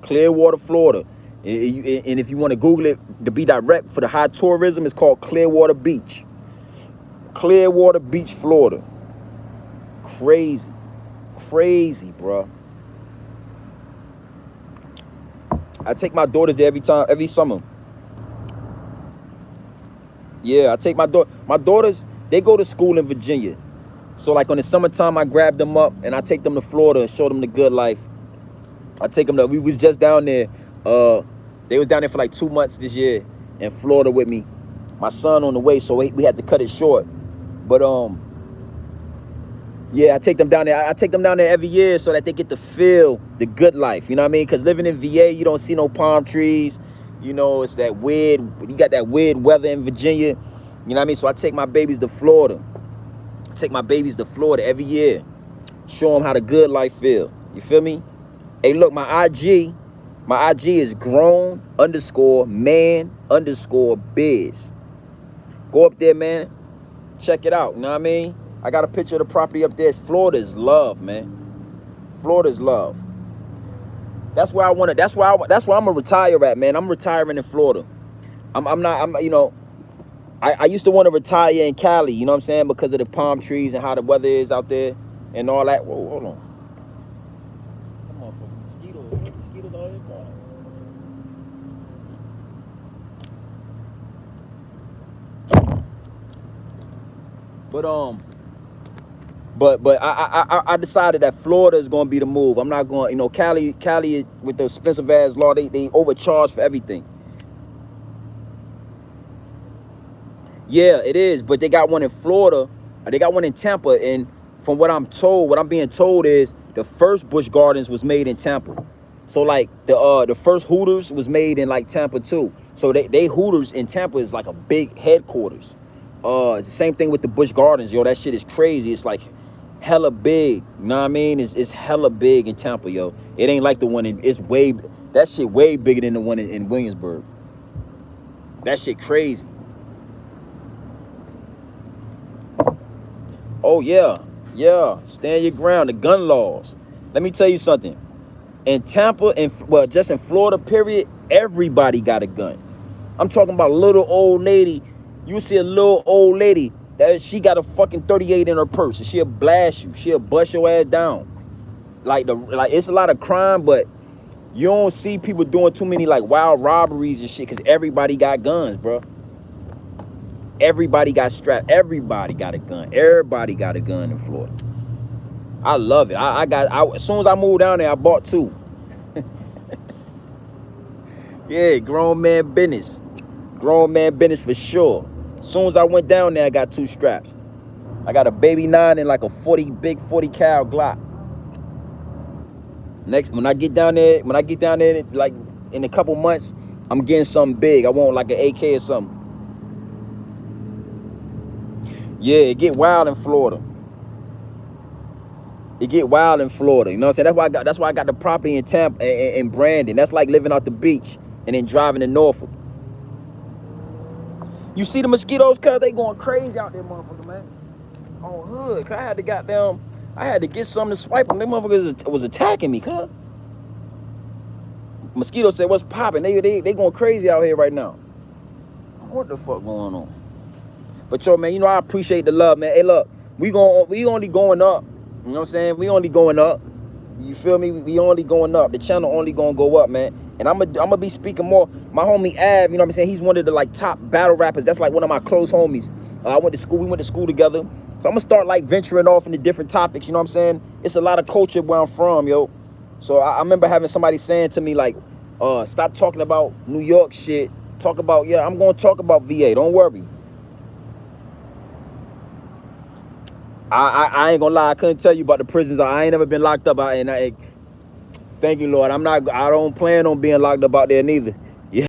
Clearwater, Florida. And if you want to Google it to be direct for the high tourism, it's called Clearwater Beach. Clearwater Beach, Florida. Crazy. Crazy, bro. I take my daughters there every summer. Yeah, I take my daughters, they go to school in Virginia. So like on the summertime, I grab them up and I take them to Florida and show them the good life. I take them we was just down there. They was down there for like 2 months this year in Florida with me. My son on the way, so we had to cut it short. But yeah, I take them down there. I take them down there every year so that they get to feel the good life. You know what I mean? Because living in VA, you don't see no palm trees. You know, it's that weird, you got that weird weather in Virginia. You know what I mean? So I take my babies to Florida. I take my babies to Florida every year. Show them how the good life feel. You feel me? Hey, look, my IG is grown_man_biz. Go up there, man. Check it out. You know what I mean? I got a picture of the property up there. Florida is love, man. Florida is love. That's where I'm gonna retire at, man. I'm retiring in Florida. You know, I used to want to retire in Cali, you know what I'm saying? Because of the palm trees and how the weather is out there and all that. Whoa, hold on. Come on, mosquitoes all here, boy. But I decided that Florida is gonna be the move. I'm not going, you know, Cali with the expensive ass law, they overcharge for everything. Yeah, it is, but they got one in Florida, they got one in Tampa, and from what I'm being told is the first Busch Gardens was made in Tampa. So like the first Hooters was made in like Tampa too. So they Hooters in Tampa is like a big headquarters. It's the same thing with the Busch Gardens, yo. That shit is crazy. It's like hella big. You know what I mean? It's hella big in Tampa, yo. It ain't like the one that shit way bigger than the one in Williamsburg. That shit crazy. Oh yeah. Yeah, stand your ground. The gun laws. Let me tell you something. In Tampa, and well, just in Florida, period, everybody got a gun. I'm talking about a little old lady. You see a little old lady that she got a fucking 38 in her purse, and she'll blast you. She'll bust your ass down. Like it's a lot of crime, but you don't see people doing too many like wild robberies and shit, because everybody got guns, bro. Everybody got strapped. Everybody got a gun. Everybody got a gun in Florida. I love it. As soon as I moved down there, I bought 2. Yeah, grown man business. Grown man business for sure. As soon as I went down there, I got 2 straps. I got a baby 9 and like a big 40 cal Glock. Next, when I get down there, like in a couple months, I'm getting something big. I want like an AK or something. Yeah, it get wild in Florida. It get wild in Florida. You know what I'm saying? That's why I got the property in Tampa and Brandon. That's like living out the beach and then driving to Norfolk. You see the mosquitoes, cuz they going crazy out there, motherfucker, man. On hood, cuz I had to get something to swipe them. Them motherfuckers was attacking me, cuz. Mosquito said, "What's popping?" They going crazy out here right now. What the fuck going on? But yo, man, you know I appreciate the love, man. Hey, look, we only going up. You know what I'm saying? We only going up. You feel me? We only going up. The channel only gonna go up, man. And I'm gonna be speaking more. My homie Av, you know what I'm saying? He's one of the like top battle rappers. That's like one of my close homies. We went to school together. So I'm gonna start like venturing off into different topics, you know what I'm saying? It's a lot of culture where I'm from, yo. So I remember having somebody saying to me like, stop talking about New York shit. Talk about, yeah, I'm gonna talk about VA, don't worry. I ain't gonna lie, I couldn't tell you about the prisons. I ain't never been locked up. Thank you, Lord. I don't plan on being locked up out there neither.